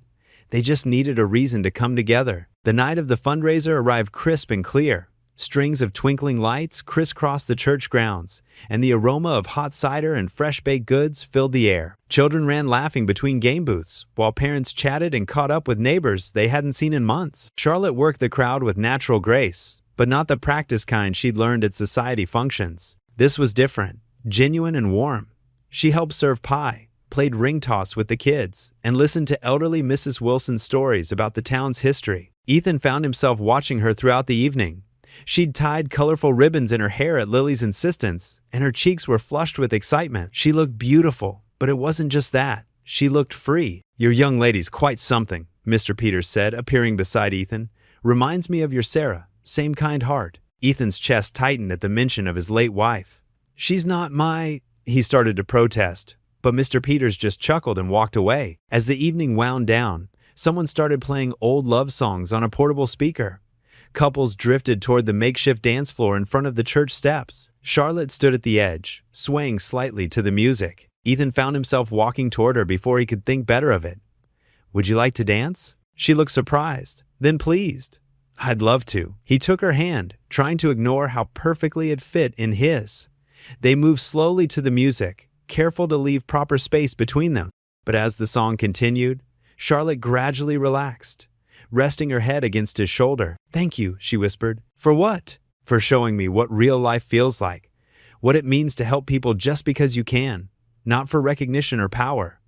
They just needed a reason to come together. The night of the fundraiser arrived crisp and clear. Strings of twinkling lights crisscrossed the church grounds, and the aroma of hot cider and fresh baked goods filled the air. Children ran laughing between game booths, while parents chatted and caught up with neighbors they hadn't seen in months. Charlotte worked the crowd with natural grace, but not the practice kind she'd learned at society functions. This was different, genuine and warm. She helped serve pie, played ring toss with the kids, and listened to elderly Mrs. Wilson's stories about the town's history. Ethan found himself watching her throughout the evening. She'd tied colorful ribbons in her hair at Lily's insistence, and her cheeks were flushed with excitement. She looked beautiful, but it wasn't just that. She looked free. "Your young lady's quite something," Mr. Peters said, appearing beside Ethan. "Reminds me of your Sarah, same kind heart." Ethan's chest tightened at the mention of his late wife. "She's not my—" he started to protest, but Mr. Peters just chuckled and walked away. As the evening wound down, someone started playing old love songs on a portable speaker. Couples drifted toward the makeshift dance floor in front of the church steps. Charlotte stood at the edge, swaying slightly to the music. Ethan found himself walking toward her before he could think better of it. "Would you like to dance?" She looked surprised, then pleased. "I'd love to." He took her hand, trying to ignore how perfectly it fit in his. They moved slowly to the music, careful to leave proper space between them. But as the song continued, Charlotte gradually relaxed, resting her head against his shoulder. "Thank you," she whispered. "For what?" "For showing me what real life feels like, what it means to help people just because you can, not for recognition or power."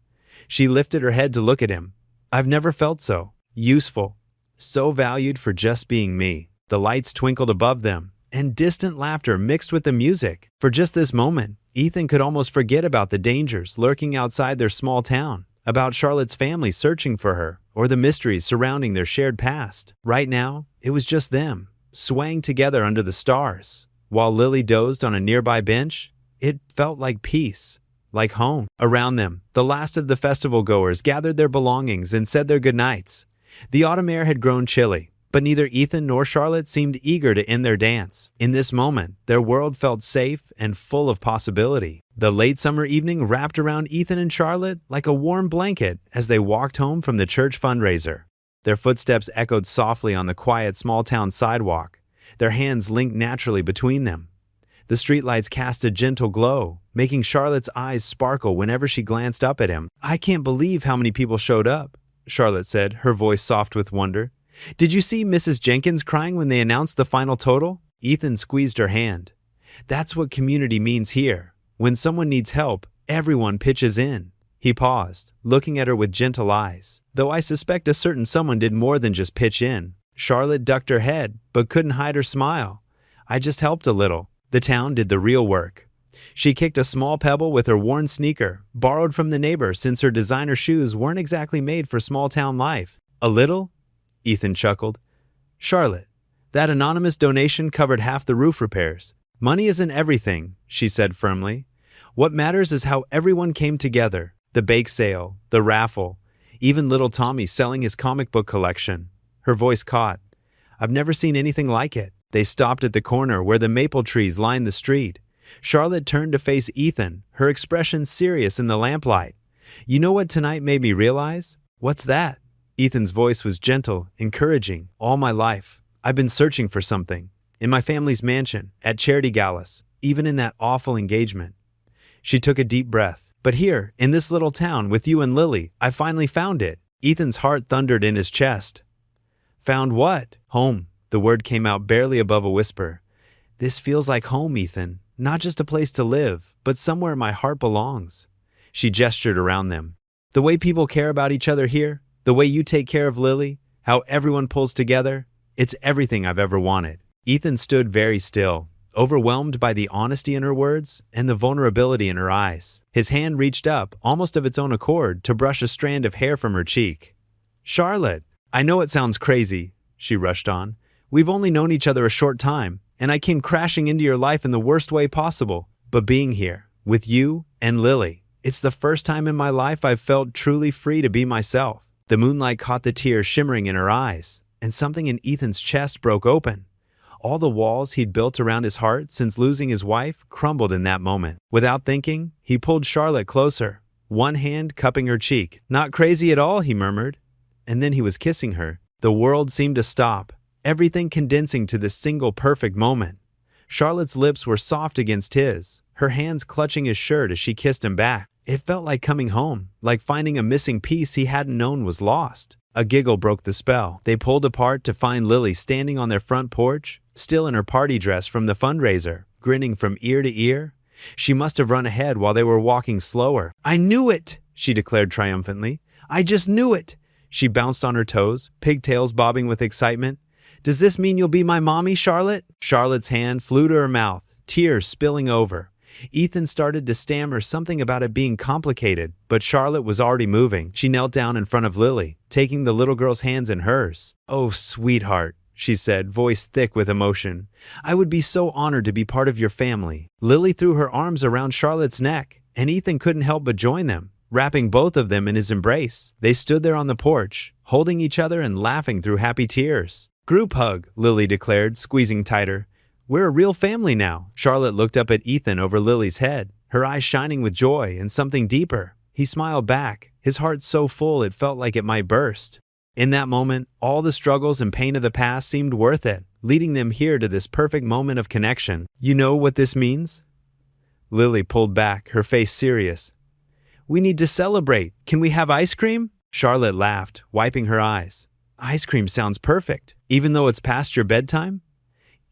She lifted her head to look at him. "I've never felt so useful, so valued for just being me." The lights twinkled above them, and distant laughter mixed with the music. For just this moment, Ethan could almost forget about the dangers lurking outside their small town, about Charlotte's family searching for her, or the mysteries surrounding their shared past. Right now, it was just them, swaying together under the stars. While Lily dozed on a nearby bench, it felt like peace, like home. Around them, the last of the festival goers gathered their belongings and said their goodnights. The autumn air had grown chilly, but neither Ethan nor Charlotte seemed eager to end their dance. In this moment, their world felt safe and full of possibility. The late summer evening wrapped around Ethan and Charlotte like a warm blanket as they walked home from the church fundraiser. Their footsteps echoed softly on the quiet small-town sidewalk, their hands linked naturally between them. The streetlights cast a gentle glow, making Charlotte's eyes sparkle whenever she glanced up at him. "I can't believe how many people showed up," Charlotte said, her voice soft with wonder. "Did you see Mrs. Jenkins crying when they announced the final total?" Ethan squeezed her hand. "That's what community means here. When someone needs help, everyone pitches in." He paused, looking at her with gentle eyes. "Though I suspect a certain someone did more than just pitch in." Charlotte ducked her head, but couldn't hide her smile. "I just helped a little. The town did the real work." She kicked a small pebble with her worn sneaker, borrowed from the neighbor since her designer shoes weren't exactly made for small-town life. A little? Ethan chuckled. Charlotte, that anonymous donation covered half the roof repairs. Money isn't everything, she said firmly. What matters is how everyone came together. The bake sale, the raffle, even little Tommy selling his comic book collection. Her voice caught. I've never seen anything like it. They stopped at the corner where the maple trees lined the street. Charlotte turned to face Ethan, her expression serious in the lamplight. You know what tonight made me realize? What's that? Ethan's voice was gentle, encouraging. All my life, I've been searching for something. In my family's mansion, at charity galas, even in that awful engagement. She took a deep breath. But here, in this little town, with you and Lily, I finally found it. Ethan's heart thundered in his chest. Found what? Home. The word came out barely above a whisper. This feels like home, Ethan. Not just a place to live, but somewhere my heart belongs. She gestured around them. The way people care about each other here, the way you take care of Lily, how everyone pulls together, it's everything I've ever wanted. Ethan stood very still, overwhelmed by the honesty in her words and the vulnerability in her eyes. His hand reached up, almost of its own accord, to brush a strand of hair from her cheek. Charlotte, I know it sounds crazy, she rushed on. We've only known each other a short time, and I came crashing into your life in the worst way possible. But being here, with you and Lily, it's the first time in my life I've felt truly free to be myself. The moonlight caught the tears shimmering in her eyes, and something in Ethan's chest broke open. All the walls he'd built around his heart since losing his wife crumbled in that moment. Without thinking, he pulled Charlotte closer, one hand cupping her cheek. Not crazy at all, he murmured. And then he was kissing her. The world seemed to stop, everything condensing to this single perfect moment. Charlotte's lips were soft against his, her hands clutching his shirt as she kissed him back. It felt like coming home, like finding a missing piece he hadn't known was lost. A giggle broke the spell. They pulled apart to find Lily standing on their front porch, still in her party dress from the fundraiser, grinning from ear to ear. She must have run ahead while they were walking slower. I knew it, she declared triumphantly. I just knew it. She bounced on her toes, pigtails bobbing with excitement. Does this mean you'll be my mommy, Charlotte? Charlotte's hand flew to her mouth, tears spilling over. Ethan started to stammer something about it being complicated, but Charlotte was already moving. She knelt down in front of Lily, taking the little girl's hands in hers. Oh, sweetheart, she said, voice thick with emotion. I would be so honored to be part of your family. Lily threw her arms around Charlotte's neck, and Ethan couldn't help but join them, wrapping both of them in his embrace. They stood there on the porch, holding each other and laughing through happy tears. Group hug, Lily declared, squeezing tighter. We're a real family now. Charlotte looked up at Ethan over Lily's head, her eyes shining with joy and something deeper. He smiled back, his heart so full it felt like it might burst. In that moment, all the struggles and pain of the past seemed worth it, leading them here to this perfect moment of connection. You know what this means? Lily pulled back, her face serious. We need to celebrate. Can we have ice cream? Charlotte laughed, wiping her eyes. Ice cream sounds perfect, even though it's past your bedtime?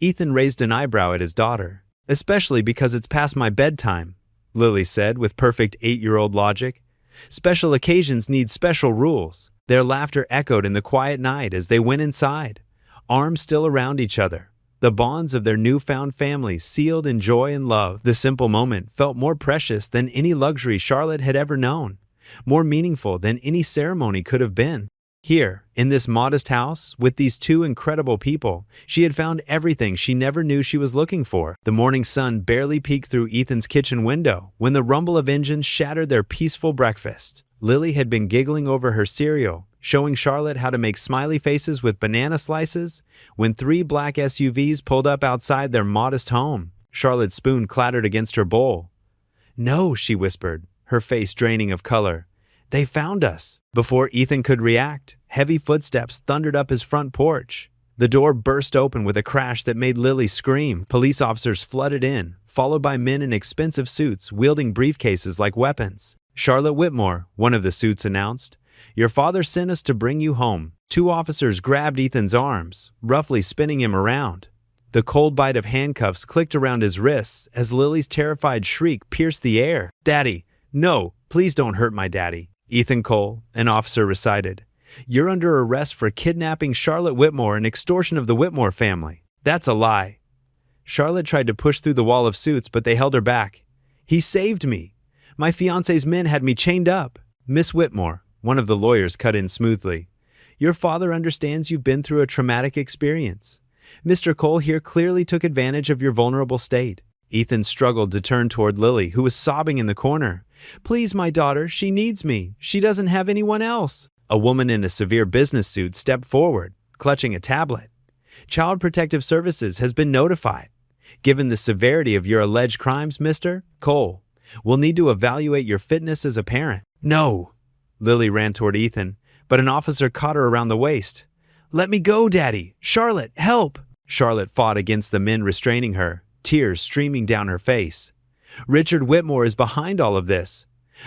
Ethan raised an eyebrow at his daughter. Especially because it's past my bedtime, Lily said with perfect 8-year-old logic. Special occasions need special rules. Their laughter echoed in the quiet night as they went inside, arms still around each other. The bonds of their newfound family sealed in joy and love. The simple moment felt more precious than any luxury Charlotte had ever known, more meaningful than any ceremony could have been. Here, in this modest house, with these two incredible people, she had found everything she never knew she was looking for. The morning sun barely peeked through Ethan's kitchen window when the rumble of engines shattered their peaceful breakfast. Lily had been giggling over her cereal, showing Charlotte how to make smiley faces with banana slices, when 3 black SUVs pulled up outside their modest home. Charlotte's spoon clattered against her bowl. No, she whispered, her face draining of color. They found us. Before Ethan could react, heavy footsteps thundered up his front porch. The door burst open with a crash that made Lily scream. Police officers flooded in, followed by men in expensive suits wielding briefcases like weapons. Charlotte Whitmore, one of the suits announced. Your father sent us to bring you home. 2 officers grabbed Ethan's arms, roughly spinning him around. The cold bite of handcuffs clicked around his wrists as Lily's terrified shriek pierced the air. Daddy, no, please don't hurt my daddy. Ethan Cole, an officer recited. You're under arrest for kidnapping Charlotte Whitmore and extortion of the Whitmore family. That's a lie. Charlotte tried to push through the wall of suits, but they held her back. He saved me. My fiancé's men had me chained up. Miss Whitmore, one of the lawyers cut in smoothly. Your father understands you've been through a traumatic experience. Mr. Cole here clearly took advantage of your vulnerable state. Ethan struggled to turn toward Lily, who was sobbing in the corner. Please, my daughter, she needs me. She doesn't have anyone else. A woman in a severe business suit stepped forward, clutching a tablet. Child Protective Services has been notified. Given the severity of your alleged crimes, Mr. Cole, we'll need to evaluate your fitness as a parent. No! Lily ran toward Ethan, but an officer caught her around the waist. Let me go, Daddy! Charlotte, help! Charlotte fought against the men restraining her, tears streaming down her face. Richard Whitmore is behind all of this.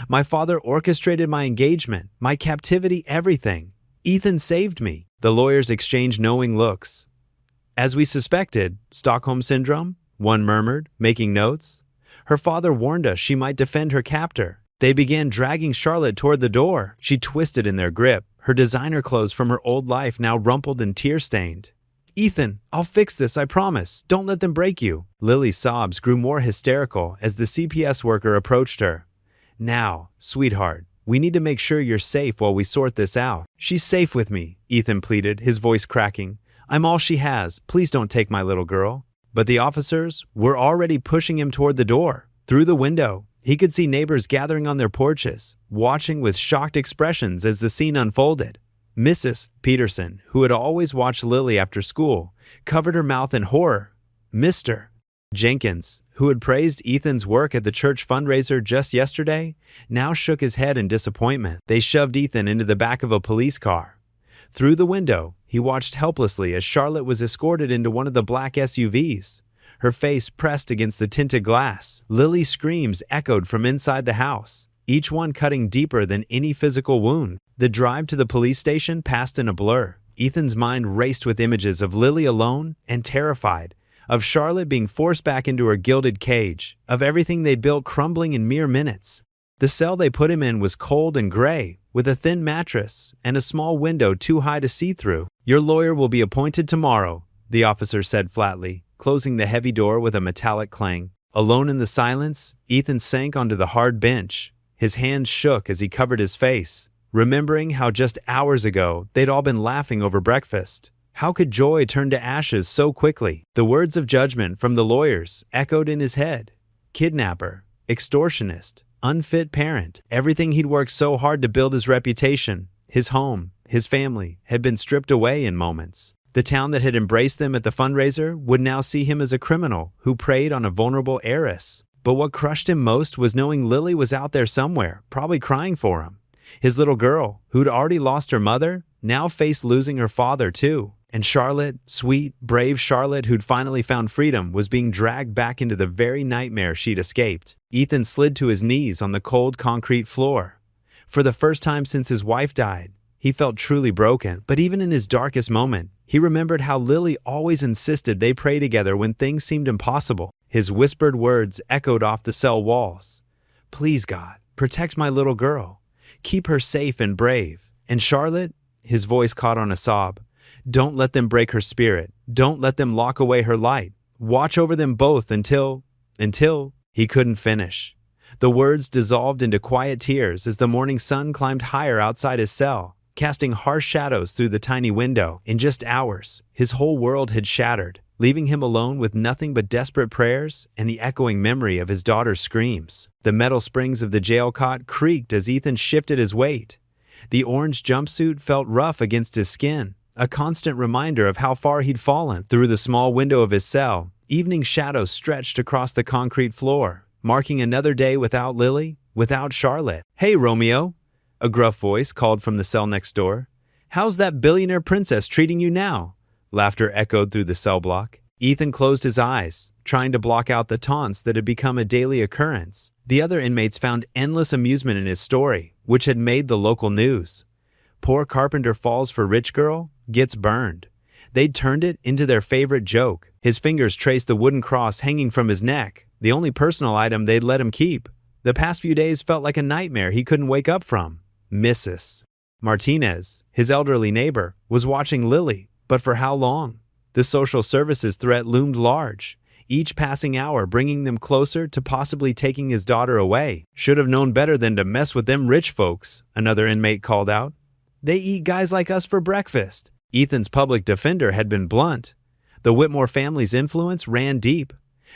My father orchestrated my engagement, my captivity, everything. Ethan saved me. The lawyers exchanged knowing looks. As we suspected, Stockholm Syndrome, one murmured, making notes. Her father warned us she might defend her captor. They began dragging Charlotte toward the door. She twisted in their grip, her designer clothes from her old life now rumpled and tear-stained. Ethan, I'll fix this, I promise. Don't let them break you. Lily's sobs grew more hysterical as the CPS worker approached her. Now, sweetheart, we need to make sure you're safe while we sort this out. She's safe with me, Ethan pleaded, his voice cracking. I'm all she has. Please don't take my little girl. But the officers were already pushing him toward the door. Through the window, he could see neighbors gathering on their porches, watching with shocked expressions as the scene unfolded. Mrs. Peterson, who had always watched Lily after school, covered her mouth in horror. Mr. Jenkins, who had praised Ethan's work at the church fundraiser just yesterday, now shook his head in disappointment. They shoved Ethan into the back of a police car. Through the window, he watched helplessly as Charlotte was escorted into one of the black SUVs, her face pressed against the tinted glass. Lily's screams echoed from inside the house, each one cutting deeper than any physical wound. The drive to the police station passed in a blur. Ethan's mind raced with images of Lily alone and terrified, of Charlotte being forced back into her gilded cage, of everything they'd built crumbling in mere minutes. The cell they put him in was cold and gray, with a thin mattress and a small window too high to see through. Your lawyer will be appointed tomorrow, the officer said flatly, closing the heavy door with a metallic clang. Alone in the silence, Ethan sank onto the hard bench. His hands shook as he covered his face, remembering how just hours ago they'd all been laughing over breakfast. How could joy turn to ashes so quickly? The words of judgment from the lawyers echoed in his head. Kidnapper, extortionist, unfit parent. Everything he'd worked so hard to build his reputation, his home, his family, had been stripped away in moments. The town that had embraced them at the fundraiser would now see him as a criminal who preyed on a vulnerable heiress. But what crushed him most was knowing Lily was out there somewhere, probably crying for him. His little girl, who'd already lost her mother, now faced losing her father too. And Charlotte, sweet, brave Charlotte who'd finally found freedom, was being dragged back into the very nightmare she'd escaped. Ethan slid to his knees on the cold concrete floor. For the first time since his wife died, he felt truly broken. But even in his darkest moment, he remembered how Lily always insisted they pray together when things seemed impossible. His whispered words echoed off the cell walls. Please, God, protect my little girl. Keep her safe and brave. And Charlotte, his voice caught on a sob, don't let them break her spirit. Don't let them lock away her light. Watch over them both until he couldn't finish. The words dissolved into quiet tears as the morning sun climbed higher outside his cell, casting harsh shadows through the tiny window. In just hours, his whole world had shattered, leaving him alone with nothing but desperate prayers and the echoing memory of his daughter's screams. The metal springs of the jail cot creaked as Ethan shifted his weight. The orange jumpsuit felt rough against his skin, a constant reminder of how far he'd fallen. Through the small window of his cell, evening shadows stretched across the concrete floor, marking another day without Lily, without Charlotte. Hey, Romeo, a gruff voice called from the cell next door. How's that billionaire princess treating you now? Laughter echoed through the cell block. Ethan closed his eyes, trying to block out the taunts that had become a daily occurrence. The other inmates found endless amusement in his story, which had made the local news. Poor carpenter falls for rich girl, gets burned. They'd turned it into their favorite joke. His fingers traced the wooden cross hanging from his neck, the only personal item they'd let him keep. The past few days felt like a nightmare he couldn't wake up from. Mrs. Martinez, his elderly neighbor, was watching Lily, but for how long? The social services threat loomed large. each passing hour bringing them closer to possibly taking his daughter away. Should have known better than to mess with them rich folks, another inmate called out. They eat guys like us for breakfast. Ethan's public defender had been blunt. The Whitmore family's influence ran deep.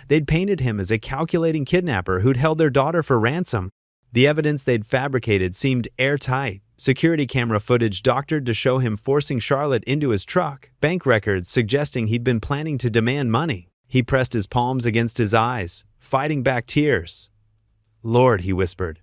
They'd painted him as a calculating kidnapper who'd held their daughter for ransom. The evidence they'd fabricated seemed airtight. Security camera footage doctored to show him forcing Charlotte into his truck, bank records suggesting he'd been planning to demand money. He pressed his palms against his eyes, fighting back tears. "Lord," he whispered,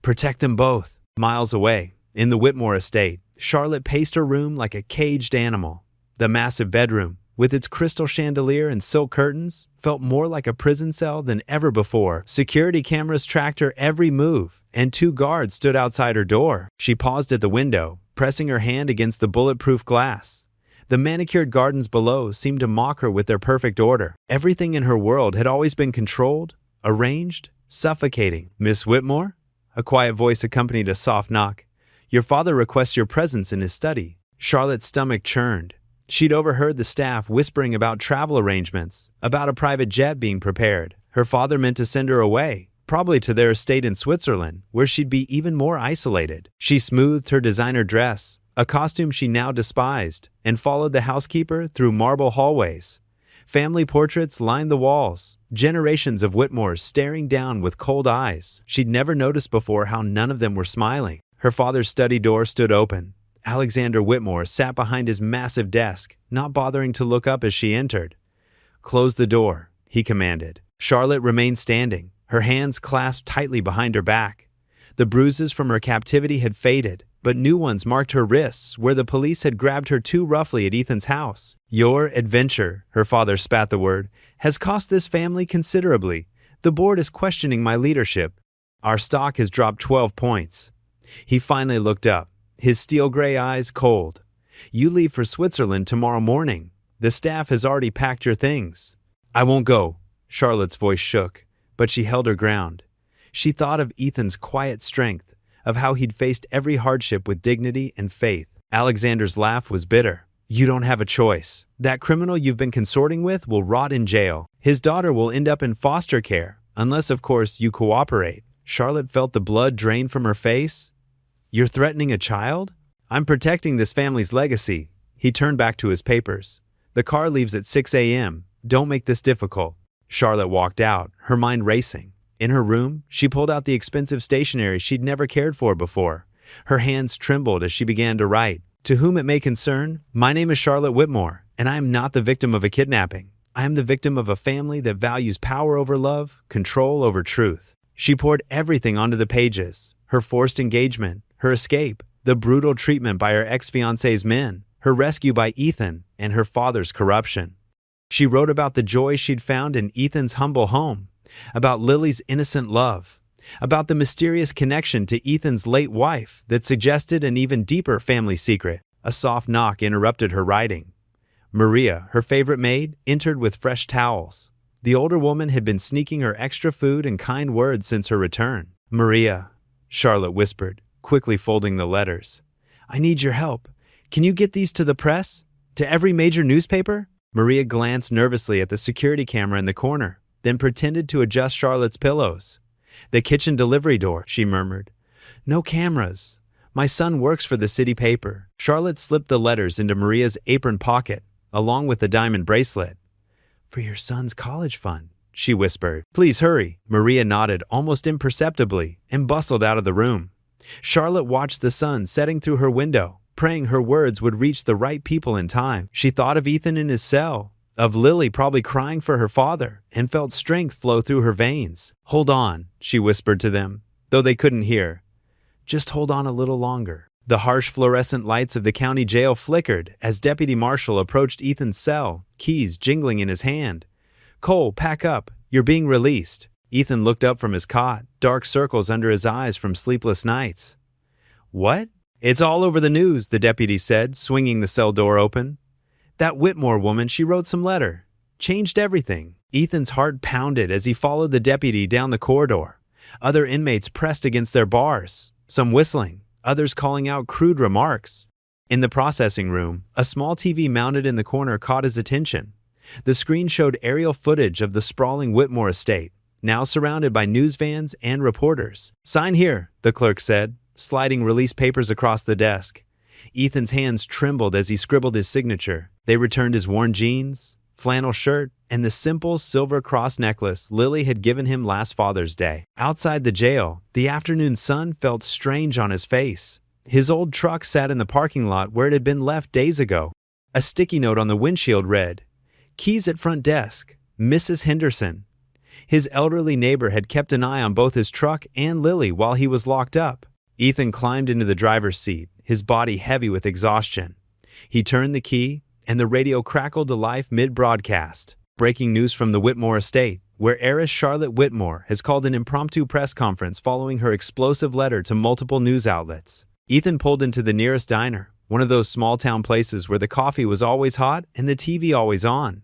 "protect them both." Miles away, in the Whitmore estate, Charlotte paced her room like a caged animal. The massive bedroom, with its crystal chandelier and silk curtains, felt more like a prison cell than ever before. Security cameras tracked her every move, and 2 guards stood outside her door. She paused at the window, pressing her hand against the bulletproof glass. The manicured gardens below seemed to mock her with their perfect order. Everything in her world had always been controlled, arranged, suffocating. "Miss Whitmore?" A quiet voice accompanied a soft knock. "Your father requests your presence in his study." Charlotte's stomach churned. She'd overheard the staff whispering about travel arrangements, about a private jet being prepared. Her father meant to send her away, probably to their estate in Switzerland, where she'd be even more isolated. She smoothed her designer dress, a costume she now despised, and followed the housekeeper through marble hallways. Family portraits lined the walls, generations of Whitmores staring down with cold eyes. She'd never noticed before how none of them were smiling. Her father's study door stood open. Alexander Whitmore sat behind his massive desk, not bothering to look up as she entered. "Close the door," he commanded. Charlotte remained standing, her hands clasped tightly behind her back. The bruises from her captivity had faded, but new ones marked her wrists where the police had grabbed her too roughly at Ethan's house. "Your adventure," her father spat the word, "has cost this family considerably. The board is questioning my leadership. Our stock has dropped 12 points. He finally looked up, his steel gray eyes cold. "You leave for Switzerland tomorrow morning. The staff has already packed your things." "I won't go." Charlotte's voice shook, but she held her ground. She thought of Ethan's quiet strength, of how he'd faced every hardship with dignity and faith. Alexander's laugh was bitter. "You don't have a choice. That criminal you've been consorting with will rot in jail. His daughter will end up in foster care, unless, of course, you cooperate." Charlotte felt the blood drain from her face. "You're threatening a child?" "I'm protecting this family's legacy." He turned back to his papers. "The car leaves at 6 a.m. Don't make this difficult." Charlotte walked out, her mind racing. In her room, she pulled out the expensive stationery she'd never cared for before. Her hands trembled as she began to write. "To whom it may concern, my name is Charlotte Whitmore, and I am not the victim of a kidnapping. I am the victim of a family that values power over love, control over truth." She poured everything onto the pages: her forced engagement, her escape, the brutal treatment by her ex-fiancé's men, her rescue by Ethan, and her father's corruption. She wrote about the joy she'd found in Ethan's humble home, about Lily's innocent love, about the mysterious connection to Ethan's late wife that suggested an even deeper family secret. A soft knock interrupted her writing. Maria, her favorite maid, entered with fresh towels. The older woman had been sneaking her extra food and kind words since her return. "Maria," Charlotte whispered, quickly folding the letters. "I need your help. Can you get these to the press? To every major newspaper?" Maria glanced nervously at the security camera in the corner, then pretended to adjust Charlotte's pillows. "The kitchen delivery door," she murmured. "No cameras. My son works for the city paper." Charlotte slipped the letters into Maria's apron pocket, along with the diamond bracelet. "For your son's college fund," she whispered. "Please hurry." Maria nodded almost imperceptibly and bustled out of the room. Charlotte watched the sun setting through her window, praying her words would reach the right people in time. She thought of Ethan in his cell, of Lily probably crying for her father, and felt strength flow through her veins. "Hold on," she whispered to them, though they couldn't hear. "Just hold on a little longer." The harsh fluorescent lights of the county jail flickered as Deputy Marshal approached Ethan's cell, keys jingling in his hand. "Cole, pack up. You're being released." Ethan looked up from his cot, dark circles under his eyes from sleepless nights. "What?" "It's all over the news," the deputy said, swinging the cell door open. "That Whitmore woman, she wrote some letter. Changed everything." Ethan's heart pounded as he followed the deputy down the corridor. Other inmates pressed against their bars, some whistling, others calling out crude remarks. In the processing room, a small TV mounted in the corner caught his attention. The screen showed aerial footage of the sprawling Whitmore estate, now surrounded by news vans and reporters. "Sign here," the clerk said, sliding release papers across the desk. Ethan's hands trembled as he scribbled his signature. They returned his worn jeans, flannel shirt, and the simple silver cross necklace Lily had given him last Father's Day. Outside the jail, the afternoon sun felt strange on his face. His old truck sat in the parking lot where it had been left days ago. A sticky note on the windshield read, "Keys at front desk, Mrs. Henderson." His elderly neighbor had kept an eye on both his truck and Lily while he was locked up. Ethan climbed into the driver's seat, his body heavy with exhaustion. He turned the key, and the radio crackled to life mid-broadcast. Breaking news from the Whitmore estate, where heiress Charlotte Whitmore has called an impromptu press conference following her explosive letter to multiple news outlets. Ethan pulled into the nearest diner, one of those small-town places where the coffee was always hot and the TV always on.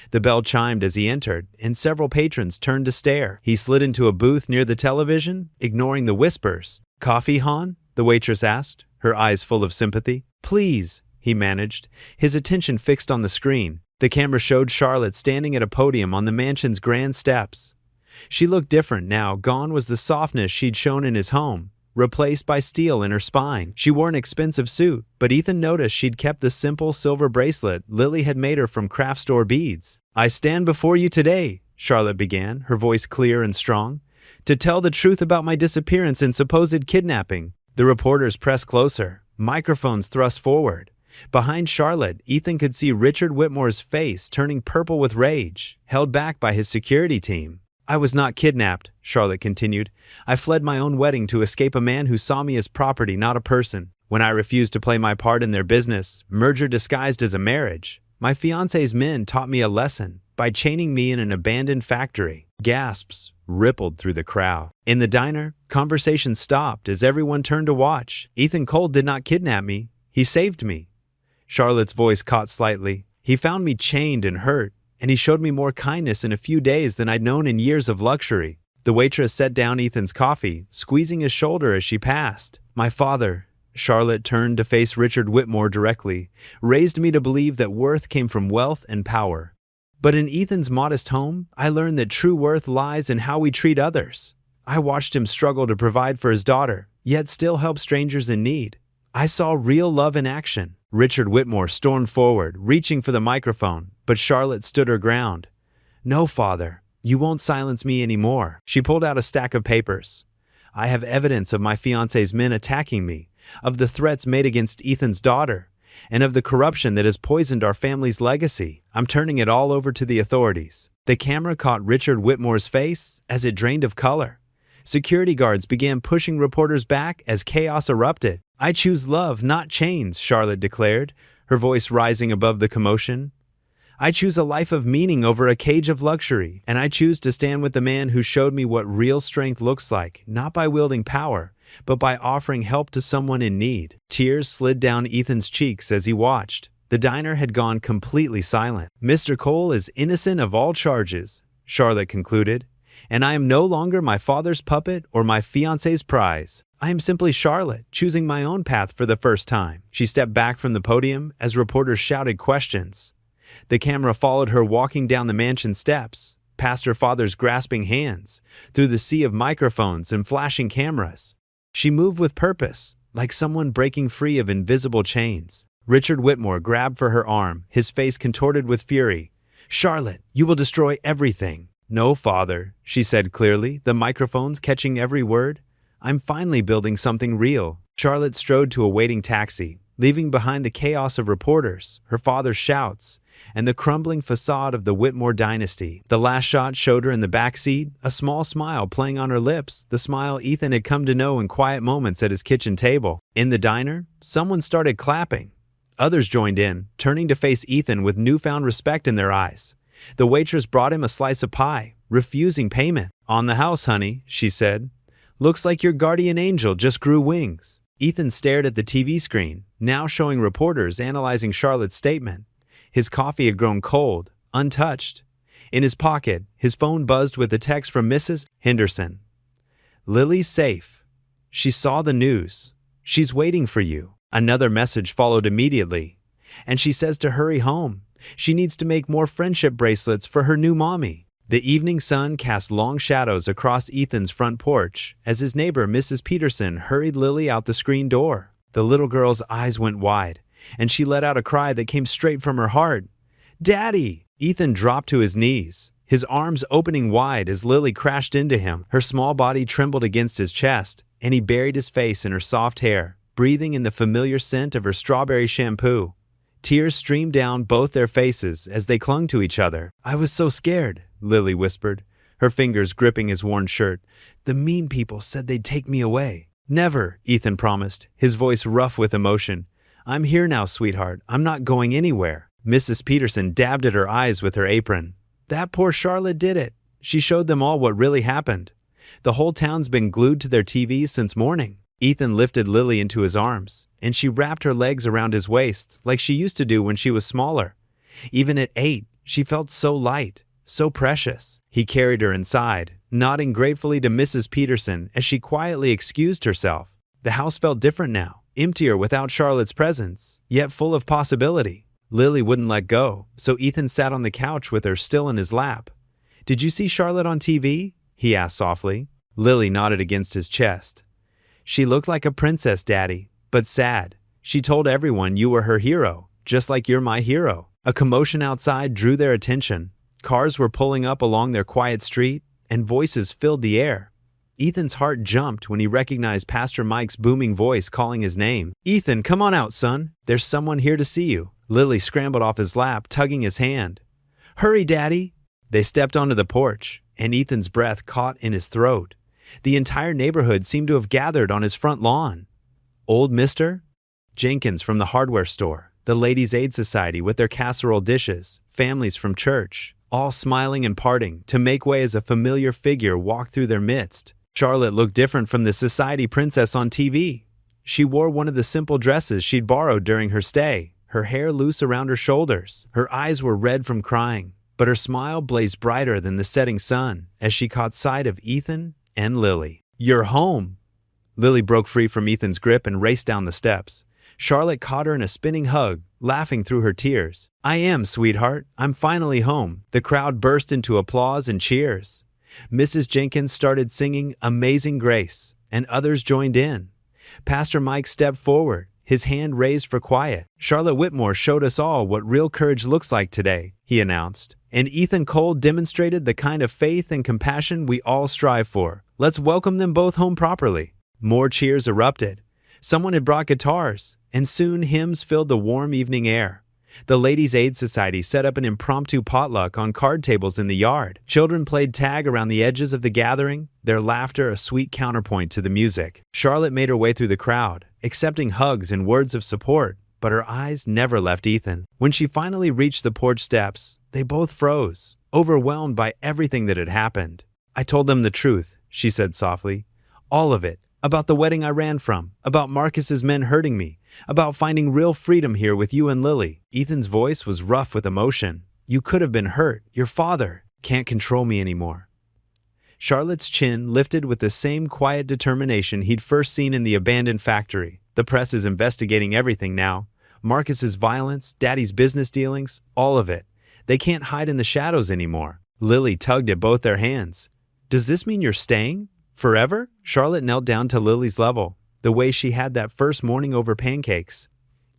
The bell chimed as he entered, and several patrons turned to stare. He slid into a booth near the television, ignoring the whispers. "Coffee, hon?" the waitress asked, her eyes full of sympathy. "Please," he managed, his attention fixed on the screen. The camera showed Charlotte standing at a podium on the mansion's grand steps. She looked different now. Gone was the softness she'd shown in his home, replaced by steel in her spine. She wore an expensive suit, but Ethan noticed she'd kept the simple silver bracelet Lily had made her from craft store beads. "I stand before you today," Charlotte began, her voice clear and strong, "to tell the truth about my disappearance and supposed kidnapping." The reporters pressed closer, microphones thrust forward. Behind Charlotte, Ethan could see Richard Whitmore's face turning purple with rage, held back by his security team. "I was not kidnapped," Charlotte continued. "I fled my own wedding to escape a man who saw me as property, not a person. When I refused to play my part in their business, merger disguised as a marriage, my fiancé's men taught me a lesson by chaining me in an abandoned factory." Gasps rippled through the crowd. In the diner, conversation stopped as everyone turned to watch. "Ethan Cole did not kidnap me. He saved me." Charlotte's voice caught slightly. "He found me chained and hurt, and he showed me more kindness in a few days than I'd known in years of luxury." The waitress set down Ethan's coffee, squeezing his shoulder as she passed. "My father," Charlotte turned to face Richard Whitmore directly, "raised me to believe that worth came from wealth and power. But in Ethan's modest home, I learned that true worth lies in how we treat others. I watched him struggle to provide for his daughter, yet still help strangers in need. I saw real love in action." Richard Whitmore stormed forward, reaching for the microphone, but Charlotte stood her ground. "No, father, you won't silence me anymore." She pulled out a stack of papers. "I have evidence of my fiancé's men attacking me, of the threats made against Ethan's daughter, and of the corruption that has poisoned our family's legacy. I'm turning it all over to the authorities." The camera caught Richard Whitmore's face as it drained of color. Security guards began pushing reporters back as chaos erupted. "I choose love, not chains," Charlotte declared, her voice rising above the commotion. "I choose a life of meaning over a cage of luxury, and I choose to stand with the man who showed me what real strength looks like, not by wielding power, but by offering help to someone in need." Tears slid down Ethan's cheeks as he watched. The diner had gone completely silent. "Mr. Cole is innocent of all charges," Charlotte concluded, "and I am no longer my father's puppet or my fiancé's prize. I am simply Charlotte, choosing my own path for the first time." She stepped back from the podium as reporters shouted questions. The camera followed her walking down the mansion steps, past her father's grasping hands, through the sea of microphones and flashing cameras. She moved with purpose, like someone breaking free of invisible chains. Richard Whitmore grabbed for her arm, his face contorted with fury. "Charlotte, you will destroy everything." "No, father," she said clearly, the microphones catching every word. "I'm finally building something real." Charlotte strode to a waiting taxi, leaving behind the chaos of reporters, her father's shouts, and the crumbling facade of the Whitmore dynasty. The last shot showed her in the back seat, a small smile playing on her lips, the smile Ethan had come to know in quiet moments at his kitchen table. In the diner, someone started clapping. Others joined in, turning to face Ethan with newfound respect in their eyes. The waitress brought him a slice of pie, refusing payment. "On the house, honey," she said. "Looks like your guardian angel just grew wings." Ethan stared at the TV screen, now showing reporters analyzing Charlotte's statement. His coffee had grown cold, untouched. In his pocket, his phone buzzed with a text from Mrs. Henderson. "Lily's safe. She saw the news. She's waiting for you." Another message followed immediately. "And she says to hurry home. She needs to make more friendship bracelets for her new mommy. The evening sun cast long shadows across Ethan's front porch as his neighbor, Mrs. Peterson, hurried Lily out the screen door. The little girl's eyes went wide, and she let out a cry that came straight from her heart. "Daddy!" Ethan dropped to his knees, his arms opening wide as Lily crashed into him. Her small body trembled against his chest, and he buried his face in her soft hair, breathing in the familiar scent of her strawberry shampoo. Tears streamed down both their faces as they clung to each other. "I was so scared," Lily whispered, her fingers gripping his worn shirt. "The mean people said they'd take me away." "Never," Ethan promised, his voice rough with emotion. "I'm here now, sweetheart. I'm not going anywhere." Mrs. Peterson dabbed at her eyes with her apron. "That poor Charlotte did it." She showed them all what really happened. "The whole town's been glued to their TVs since morning." Ethan lifted Lily into his arms, and she wrapped her legs around his waist like she used to do when she was smaller. Even at 8, she felt so light, so precious. He carried her inside, nodding gratefully to Mrs. Peterson as she quietly excused herself. The house felt different now, emptier without Charlotte's presence, yet full of possibility. Lily wouldn't let go, so Ethan sat on the couch with her still in his lap. "Did you see Charlotte on TV?" he asked softly. Lily nodded against his chest. "She looked like a princess, Daddy, but sad. She told everyone you were her hero, just like you're my hero." A commotion outside drew their attention. Cars were pulling up along their quiet street, and voices filled the air. Ethan's heart jumped when he recognized Pastor Mike's booming voice calling his name. "Ethan, come on out, son. There's someone here to see you." Lily scrambled off his lap, tugging his hand. "Hurry, Daddy!" They stepped onto the porch, and Ethan's breath caught in his throat. The entire neighborhood seemed to have gathered on his front lawn. Old Mr. Jenkins from the hardware store, the Ladies' Aid Society with their casserole dishes, families from church, all smiling and parting to make way as a familiar figure walked through their midst. Charlotte looked different from the society princess on TV. She wore one of the simple dresses she'd borrowed during her stay, her hair loose around her shoulders. Her eyes were red from crying, but her smile blazed brighter than the setting sun as she caught sight of Ethan and Lily. "You're home!" Lily broke free from Ethan's grip and raced down the steps. Charlotte caught her in a spinning hug, laughing through her tears. "I am, sweetheart. I'm finally home." The crowd burst into applause and cheers. Mrs. Jenkins started singing Amazing Grace, and others joined in. Pastor Mike stepped forward, his hand raised for quiet. "Charlotte Whitmore showed us all what real courage looks like today," he announced. "And Ethan Cole demonstrated the kind of faith and compassion we all strive for. Let's welcome them both home properly." More cheers erupted. Someone had brought guitars, and soon hymns filled the warm evening air. The Ladies' Aid Society set up an impromptu potluck on card tables in the yard. Children played tag around the edges of the gathering, their laughter a sweet counterpoint to the music. Charlotte made her way through the crowd, accepting hugs and words of support, but her eyes never left Ethan. When she finally reached the porch steps, they both froze, overwhelmed by everything that had happened. "I told them the truth," she said softly. "All of it. About the wedding I ran from, about Marcus's men hurting me, about finding real freedom here with you and Lily." Ethan's voice was rough with emotion. "You could have been hurt. Your father can't control me anymore." Charlotte's chin lifted with the same quiet determination he'd first seen in the abandoned factory. "The press is investigating everything now. Marcus's violence, Daddy's business dealings, all of it. They can't hide in the shadows anymore." Lily tugged at both their hands. "Does this mean you're staying? Forever?" Charlotte knelt down to Lily's level, the way she had that first morning over pancakes.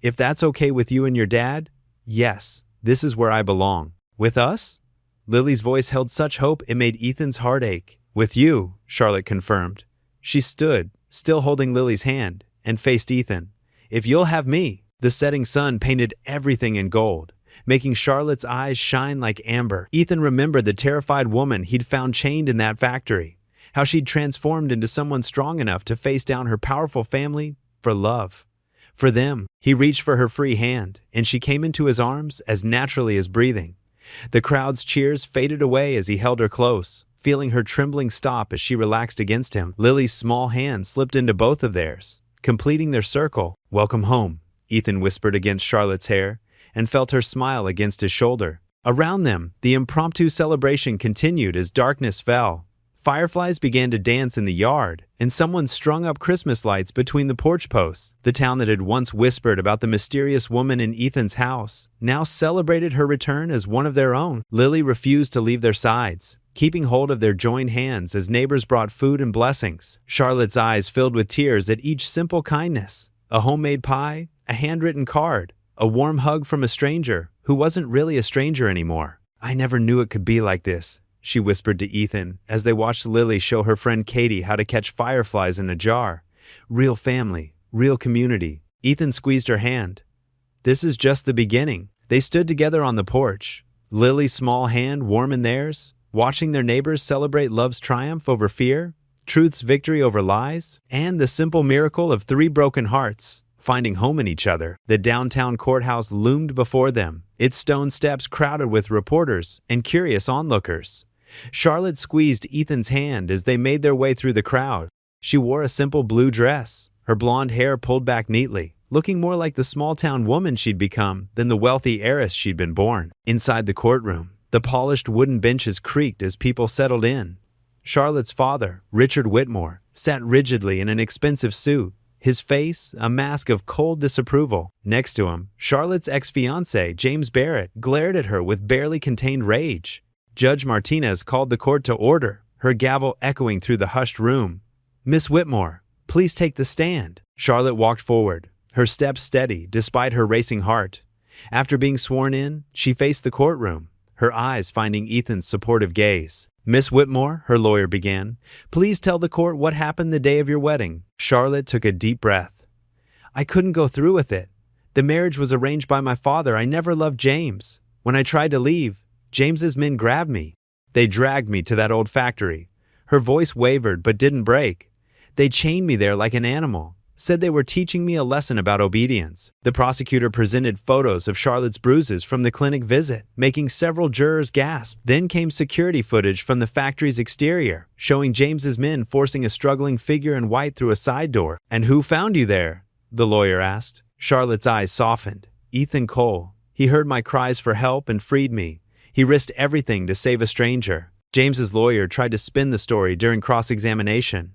"If that's okay with you and your dad, yes, this is where I belong. With us?" Lily's voice held such hope it made Ethan's heart ache. "With you," Charlotte confirmed. She stood, still holding Lily's hand, and faced Ethan. "If you'll have me." The setting sun painted everything in gold, making Charlotte's eyes shine like amber. Ethan remembered the terrified woman he'd found chained in that factory, how she'd transformed into someone strong enough to face down her powerful family for love. For them, he reached for her free hand, and she came into his arms as naturally as breathing. The crowd's cheers faded away as he held her close, feeling her trembling stop as she relaxed against him. Lily's small hand slipped into both of theirs, completing their circle. "Welcome home," Ethan whispered against Charlotte's hair, and felt her smile against his shoulder. Around them, the impromptu celebration continued as darkness fell. Fireflies began to dance in the yard, and someone strung up Christmas lights between the porch posts. The town that had once whispered about the mysterious woman in Ethan's house now celebrated her return as one of their own. Lily refused to leave their sides, keeping hold of their joined hands as neighbors brought food and blessings. Charlotte's eyes filled with tears at each simple kindness: a homemade pie, a handwritten card, a warm hug from a stranger who wasn't really a stranger anymore. "I never knew it could be like this," she whispered to Ethan as they watched Lily show her friend Katie how to catch fireflies in a jar. "Real family, real community." Ethan squeezed her hand. "This is just the beginning." They stood together on the porch, Lily's small hand warm in theirs, watching their neighbors celebrate love's triumph over fear, truth's victory over lies, and the simple miracle of three broken hearts finding home in each other. The downtown courthouse loomed before them, its stone steps crowded with reporters and curious onlookers. Charlotte squeezed Ethan's hand as they made their way through the crowd. She wore a simple blue dress, her blonde hair pulled back neatly, looking more like the small-town woman she'd become than the wealthy heiress she'd been born. Inside the courtroom, the polished wooden benches creaked as people settled in. Charlotte's father, Richard Whitmore, sat rigidly in an expensive suit, his face a mask of cold disapproval. Next to him, Charlotte's ex-fiancé, James Barrett, glared at her with barely contained rage. Judge Martinez called the court to order, her gavel echoing through the hushed room. "Miss Whitmore, please take the stand." Charlotte walked forward, her steps steady despite her racing heart. After being sworn in, she faced the courtroom, her eyes finding Ethan's supportive gaze. "Miss Whitmore," her lawyer began, "please tell the court what happened the day of your wedding." Charlotte took a deep breath. "I couldn't go through with it. The marriage was arranged by my father. I never loved James. When I tried to leave, James's men grabbed me. They dragged me to that old factory." Her voice wavered but didn't break. "They chained me there like an animal, said they were teaching me a lesson about obedience." The prosecutor presented photos of Charlotte's bruises from the clinic visit, making several jurors gasp. Then came security footage from the factory's exterior, showing James's men forcing a struggling figure in white through a side door. "And who found you there?" the lawyer asked. Charlotte's eyes softened. "Ethan Cole. He heard my cries for help and freed me. He risked everything to save a stranger." James's lawyer tried to spin the story during cross-examination.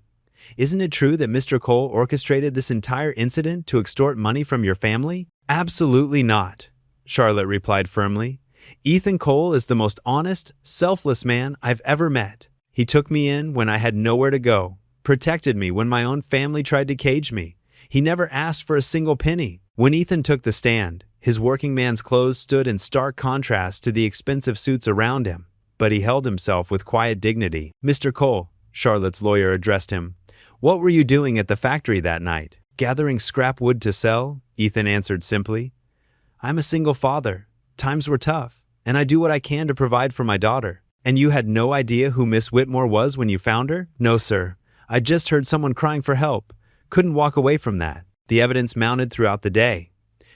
"Isn't it true that Mr. Cole orchestrated this entire incident to extort money from your family?" "Absolutely not," Charlotte replied firmly. "Ethan Cole is the most honest, selfless man I've ever met. He took me in when I had nowhere to go, protected me when my own family tried to cage me. He never asked for a single penny." When Ethan took the stand, his working man's clothes stood in stark contrast to the expensive suits around him, but he held himself with quiet dignity. "Mr. Cole," Charlotte's lawyer addressed him, "what were you doing at the factory that night?" "Gathering scrap wood to sell," Ethan answered simply. "I'm a single father. Times were tough, and I do what I can to provide for my daughter." "And you had no idea who Miss Whitmore was when you found her?" "No, sir. I just heard someone crying for help. Couldn't walk away from that." The evidence mounted throughout the day.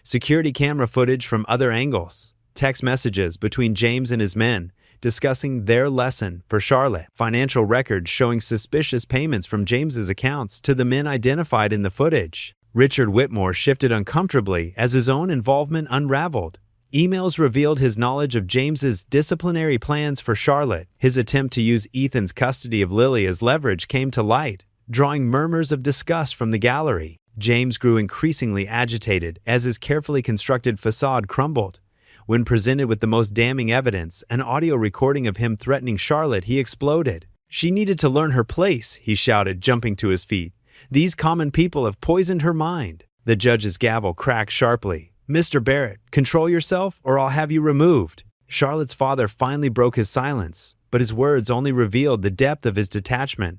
Security camera footage from other angles, text messages between James and his men, discussing their lesson for Charlotte, financial records showing suspicious payments from James's accounts to the men identified in the footage. Richard Whitmore shifted uncomfortably as his own involvement unraveled. Emails revealed his knowledge of James's disciplinary plans for Charlotte. His attempt to use Ethan's custody of Lily as leverage came to light, drawing murmurs of disgust from the gallery. James grew increasingly agitated as his carefully constructed facade crumbled. When presented with the most damning evidence, an audio recording of him threatening Charlotte, he exploded. "She needed to learn her place," he shouted, jumping to his feet. "These common people have poisoned her mind." The judge's gavel cracked sharply. "Mr. Barrett, control yourself or I'll have you removed." Charlotte's father finally broke his silence, but his words only revealed the depth of his detachment.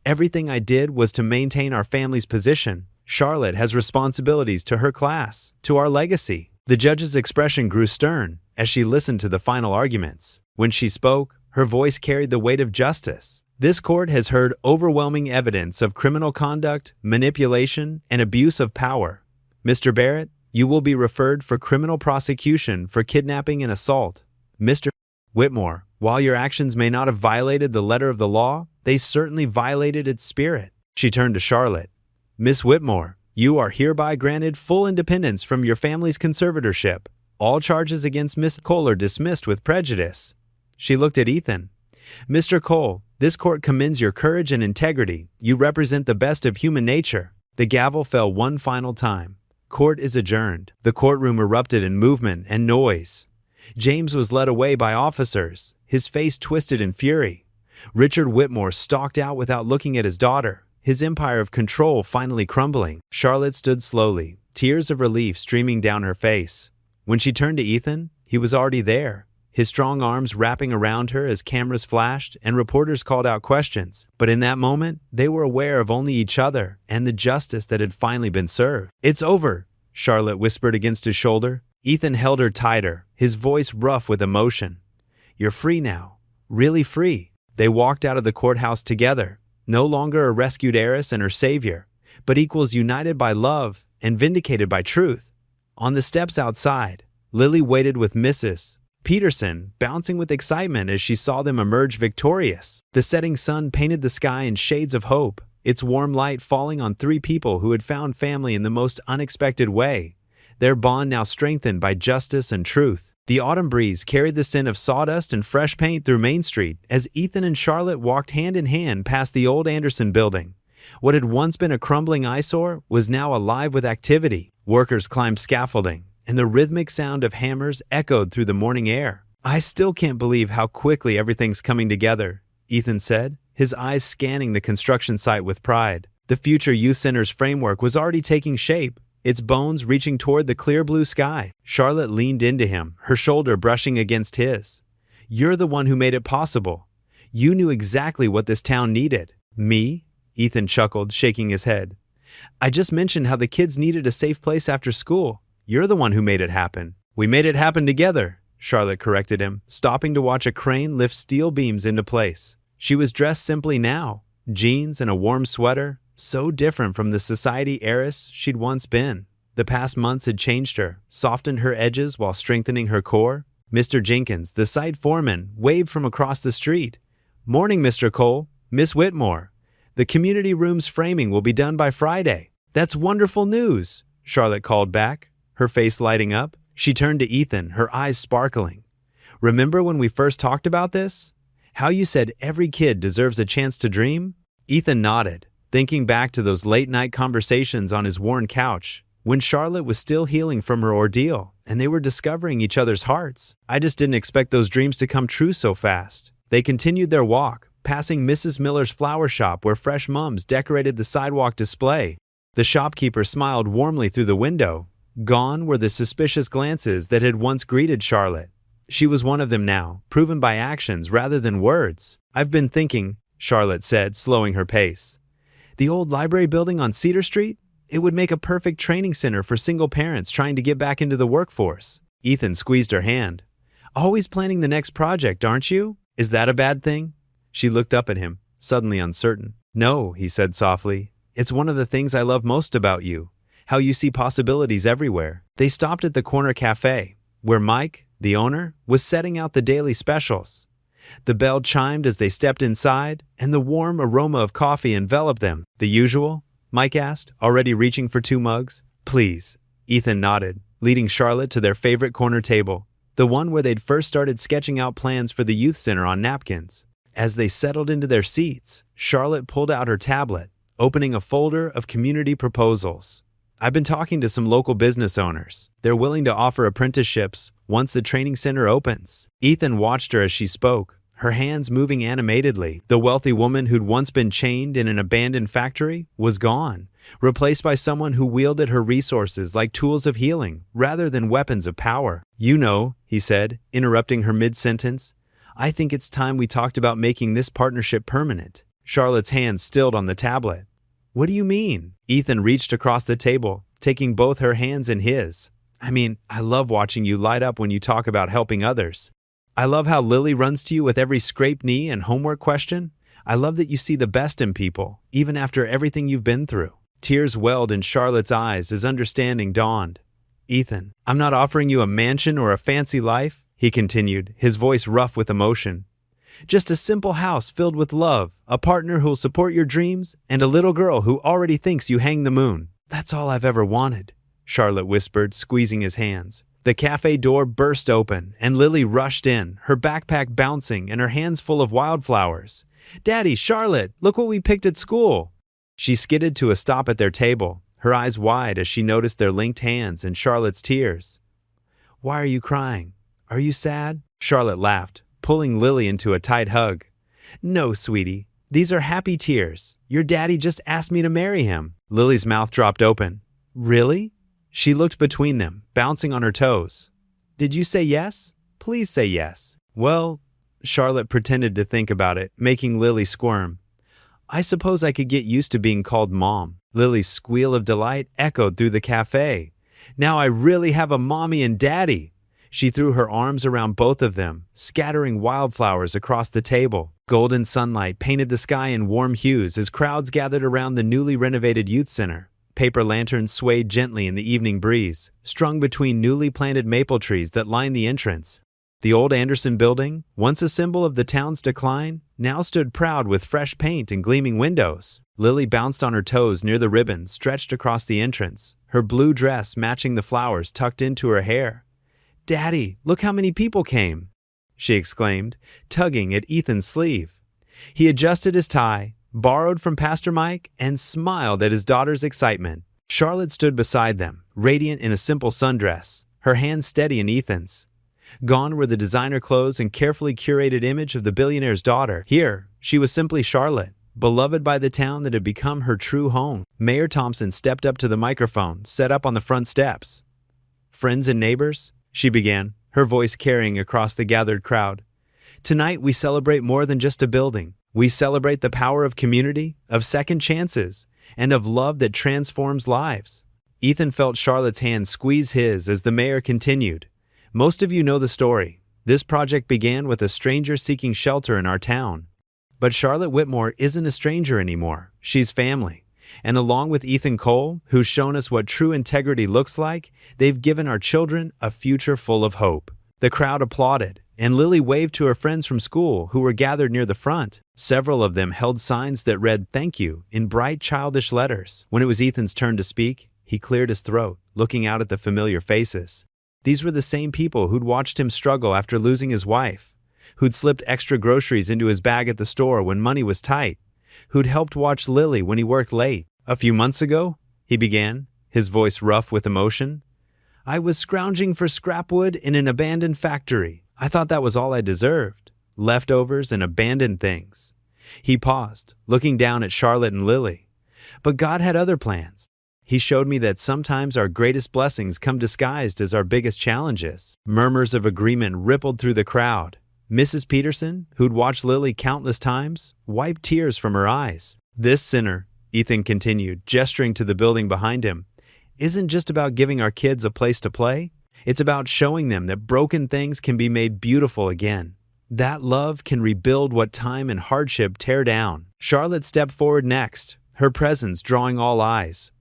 "Everything I did was to maintain our family's position. Charlotte has responsibilities to her class, to our legacy." The judge's expression grew stern as she listened to the final arguments. When she spoke, her voice carried the weight of justice. "This court has heard overwhelming evidence of criminal conduct, manipulation, and abuse of power. Mr. Barrett, you will be referred for criminal prosecution for kidnapping and assault. Mr. Whitmore, while your actions may not have violated the letter of the law, they certainly violated its spirit." She turned to Charlotte. "Miss Whitmore, you are hereby granted full independence from your family's conservatorship. All charges against Miss Cole are dismissed with prejudice." She looked at Ethan. "Mr. Cole, This court commends your courage and integrity. You represent the best of human nature." The gavel fell one final time. Court is adjourned. The courtroom erupted in movement and noise. James was led away by officers, his face twisted in fury. Richard Whitmore stalked out without looking at his daughter, his empire of control finally crumbling. Charlotte stood slowly, tears of relief streaming down her face. When she turned to Ethan, he was already there, his strong arms wrapping around her as cameras flashed and reporters called out questions. But in that moment, they were aware of only each other and the justice that had finally been served. "It's over," Charlotte whispered against his shoulder. Ethan held her tighter, his voice rough with emotion. "You're free now, really free." They walked out of the courthouse together, no longer a rescued heiress and her savior, but equals united by love and vindicated by truth. On the steps outside, Lily waited with Mrs. Peterson, bouncing with excitement as she saw them emerge victorious. The setting sun painted the sky in shades of hope, its warm light falling on three people who had found family in the most unexpected way, their bond now strengthened by justice and truth. The autumn breeze carried the scent of sawdust and fresh paint through Main Street as Ethan and Charlotte walked hand in hand past the old Anderson building. What had once been a crumbling eyesore was now alive with activity. Workers climbed scaffolding, and the rhythmic sound of hammers echoed through the morning air. "I still can't believe how quickly everything's coming together," Ethan said, his eyes scanning the construction site with pride. The future youth center's framework was already taking shape, its bones reaching toward the clear blue sky. Charlotte leaned into him, her shoulder brushing against his. "You're the one who made it possible. You knew exactly what this town needed." "Me?" Ethan chuckled, shaking his head. "I just mentioned how the kids needed a safe place after school. You're the one who made it happen." "We made it happen together," Charlotte corrected him, stopping to watch a crane lift steel beams into place. She was dressed simply now, jeans and a warm sweater, so different from the society heiress she'd once been. The past months had changed her, softened her edges while strengthening her core. Mr. Jenkins, the site foreman, waved from across the street. "Morning, Mr. Cole. Miss Whitmore. The community room's framing will be done by Friday." "That's wonderful news," Charlotte called back, her face lighting up. She turned to Ethan, her eyes sparkling. "Remember when we first talked about this? How you said every kid deserves a chance to dream?" Ethan nodded, thinking back to those late-night conversations on his worn couch, when Charlotte was still healing from her ordeal, and they were discovering each other's hearts. "I just didn't expect those dreams to come true so fast." They continued their walk, passing Mrs. Miller's flower shop where fresh mums decorated the sidewalk display. The shopkeeper smiled warmly through the window. Gone were the suspicious glances that had once greeted Charlotte. She was one of them now, proven by actions rather than words. "I've been thinking," Charlotte said, slowing her pace. "The old library building on Cedar Street? It would make a perfect training center for single parents trying to get back into the workforce." Ethan squeezed her hand. "Always planning the next project, aren't you? Is that a bad thing?" She looked up at him, suddenly uncertain. "No," he said softly. "It's one of the things I love most about you, how you see possibilities everywhere." They stopped at the corner cafe, where Mike, the owner, was setting out the daily specials. The bell chimed as they stepped inside, and the warm aroma of coffee enveloped them. "The usual?" Mike asked, already reaching for 2 mugs. "Please." Ethan nodded, leading Charlotte to their favorite corner table, the one where they'd first started sketching out plans for the youth center on napkins. As they settled into their seats, Charlotte pulled out her tablet, opening a folder of community proposals. "I've been talking to some local business owners. They're willing to offer apprenticeships once the training center opens." Ethan watched her as she spoke, her hands moving animatedly. The wealthy woman who'd once been chained in an abandoned factory was gone, replaced by someone who wielded her resources like tools of healing rather than weapons of power. "You know," he said, interrupting her mid-sentence, "I think it's time we talked about making this partnership permanent." Charlotte's hands stilled on the tablet. "What do you mean?" Ethan reached across the table, taking both her hands in his. I love watching you light up when you talk about helping others. I love how Lily runs to you with every scraped knee and homework question. I love that you see the best in people, even after everything you've been through." Tears welled in Charlotte's eyes as understanding dawned. "Ethan, I'm not offering you a mansion or a fancy life," he continued, his voice rough with emotion. "Just a simple house filled with love, a partner who'll support your dreams, and a little girl who already thinks you hang the moon. That's all I've ever wanted," Charlotte whispered, squeezing his hands. The cafe door burst open, and Lily rushed in, her backpack bouncing and her hands full of wildflowers. "Daddy, Charlotte, look what we picked at school!" She skidded to a stop at their table, her eyes wide as she noticed their linked hands and Charlotte's tears. "Why are you crying? Are you sad?" Charlotte laughed, pulling Lily into a tight hug. "No, sweetie. These are happy tears. Your daddy just asked me to marry him." Lily's mouth dropped open. "Really?" She looked between them, bouncing on her toes. "Did you say yes? Please say yes." "Well," Charlotte pretended to think about it, making Lily squirm. "I suppose I could get used to being called Mom." Lily's squeal of delight echoed through the cafe. "Now I really have a mommy and daddy." She threw her arms around both of them, scattering wildflowers across the table. Golden sunlight painted the sky in warm hues as crowds gathered around the newly renovated youth center. Paper lanterns swayed gently in the evening breeze, strung between newly planted maple trees that lined the entrance. The old Anderson building, once a symbol of the town's decline, now stood proud with fresh paint and gleaming windows. Lily bounced on her toes near the ribbon stretched across the entrance, her blue dress matching the flowers tucked into her hair. "Daddy, look how many people came!" she exclaimed, tugging at Ethan's sleeve. He adjusted his tie, borrowed from Pastor Mike, and smiled at his daughter's excitement. Charlotte stood beside them, radiant in a simple sundress, her hand steady in Ethan's. Gone were the designer clothes and carefully curated image of the billionaire's daughter. Here, she was simply Charlotte, beloved by the town that had become her true home. Mayor Thompson stepped up to the microphone, set up on the front steps. "Friends and neighbors," she began, her voice carrying across the gathered crowd. "Tonight we celebrate more than just a building. We celebrate the power of community, of second chances, and of love that transforms lives." Ethan felt Charlotte's hand squeeze his as the mayor continued. "Most of you know the story. This project began with a stranger seeking shelter in our town. But Charlotte Whitmore isn't a stranger anymore. She's family. And along with Ethan Cole, who's shown us what true integrity looks like, they've given our children a future full of hope." The crowd applauded, and Lily waved to her friends from school who were gathered near the front. Several of them held signs that read "Thank you" in bright childish letters. When it was Ethan's turn to speak, he cleared his throat, looking out at the familiar faces. These were the same people who'd watched him struggle after losing his wife, who'd slipped extra groceries into his bag at the store when money was tight, who'd helped watch Lily when he worked late. "A few months ago," he began, his voice rough with emotion, "I was scrounging for scrap wood in an abandoned factory. I thought that was all I deserved. Leftovers and abandoned things." He paused, looking down at Charlotte and Lily. "But God had other plans. He showed me that sometimes our greatest blessings come disguised as our biggest challenges." Murmurs of agreement rippled through the crowd. Mrs. Peterson, who'd watched Lily countless times, wiped tears from her eyes. "This center," Ethan continued, gesturing to the building behind him, "isn't just about giving our kids a place to play. It's about showing them that broken things can be made beautiful again. That love can rebuild what time and hardship tear down." Charlotte stepped forward next, her presence drawing all eyes.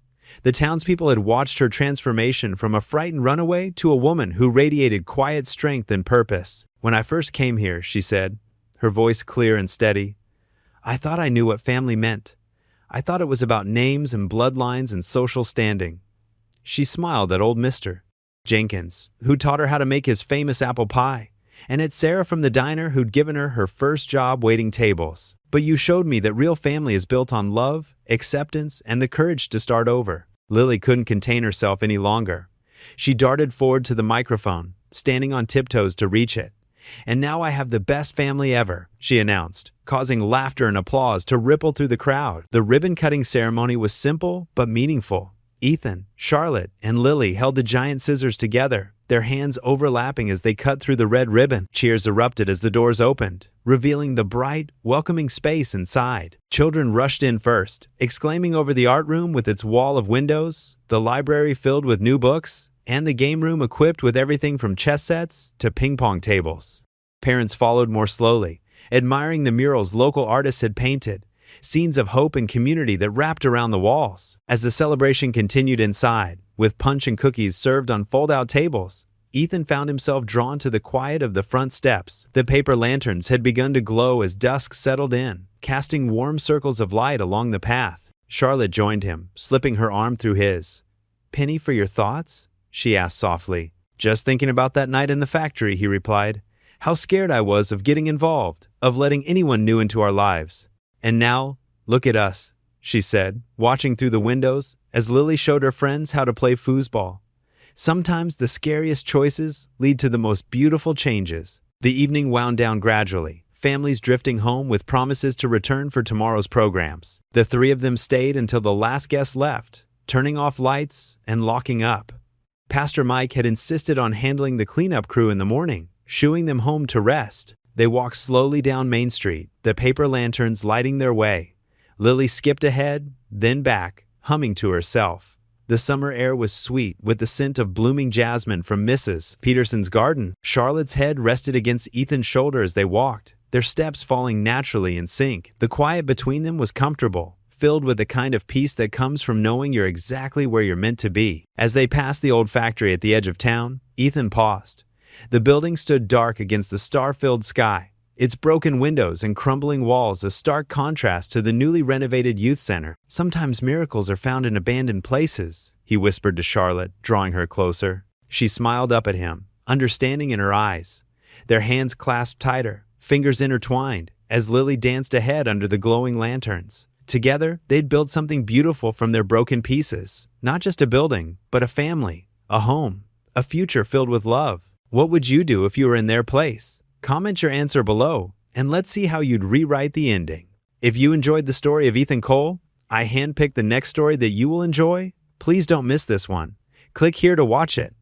The townspeople had watched her transformation from a frightened runaway to a woman who radiated quiet strength and purpose. "When I first came here," she said, her voice clear and steady, "I thought I knew what family meant. I thought it was about names and bloodlines and social standing." She smiled at old Mr. Jenkins, who taught her how to make his famous apple pie, and at Sarah from the diner who'd given her her first job waiting tables. "But you showed me that real family is built on love, acceptance, and the courage to start over." Lily couldn't contain herself any longer. She darted forward to the microphone, standing on tiptoes to reach it. "And now I have the best family ever," she announced, causing laughter and applause to ripple through the crowd. The ribbon-cutting ceremony was simple but meaningful. Ethan, Charlotte, and Lily held the giant scissors together, their hands overlapping as they cut through the red ribbon. Cheers erupted as the doors opened, revealing the bright, welcoming space inside. Children rushed in first, exclaiming over the art room with its wall of windows, the library filled with new books, and the game room equipped with everything from chess sets to ping-pong tables. Parents followed more slowly, admiring the murals local artists had painted, scenes of hope and community that wrapped around the walls. As the celebration continued inside, with punch and cookies served on fold-out tables, Ethan found himself drawn to the quiet of the front steps. The paper lanterns had begun to glow as dusk settled in, casting warm circles of light along the path. Charlotte joined him, slipping her arm through his. "Penny for your thoughts?" she asked softly, Just thinking about that night in the factory, he replied. How scared I was of getting involved, of letting anyone new into our lives. And now, look at us, she said, watching through the windows as Lily showed her friends how to play foosball. Sometimes the scariest choices lead to the most beautiful changes. The evening wound down gradually, families drifting home with promises to return for tomorrow's programs. The three of them stayed until the last guest left, turning off lights and locking up. Pastor Mike had insisted on handling the cleanup crew in the morning, shooing them home to rest. They walked slowly down Main Street, the paper lanterns lighting their way. Lily skipped ahead, then back, humming to herself. The summer air was sweet with the scent of blooming jasmine from Mrs. Peterson's garden. Charlotte's head rested against Ethan's shoulder as they walked, their steps falling naturally in sync. The quiet between them was comfortable, filled with the kind of peace that comes from knowing you're exactly where you're meant to be. As they passed the old factory at the edge of town, Ethan paused. The building stood dark against the star-filled sky, its broken windows and crumbling walls a stark contrast to the newly renovated youth center. Sometimes miracles are found in abandoned places, he whispered to Charlotte, drawing her closer. She smiled up at him, understanding in her eyes. Their hands clasped tighter, fingers intertwined, as Lily danced ahead under the glowing lanterns. Together, they'd built something beautiful from their broken pieces. Not just a building, but a family, a home, a future filled with love. What would you do if you were in their place? Comment your answer below, and let's see how you'd rewrite the ending. If you enjoyed the story of Ethan Cole, I handpicked the next story that you will enjoy. Please don't miss this one. Click here to watch it.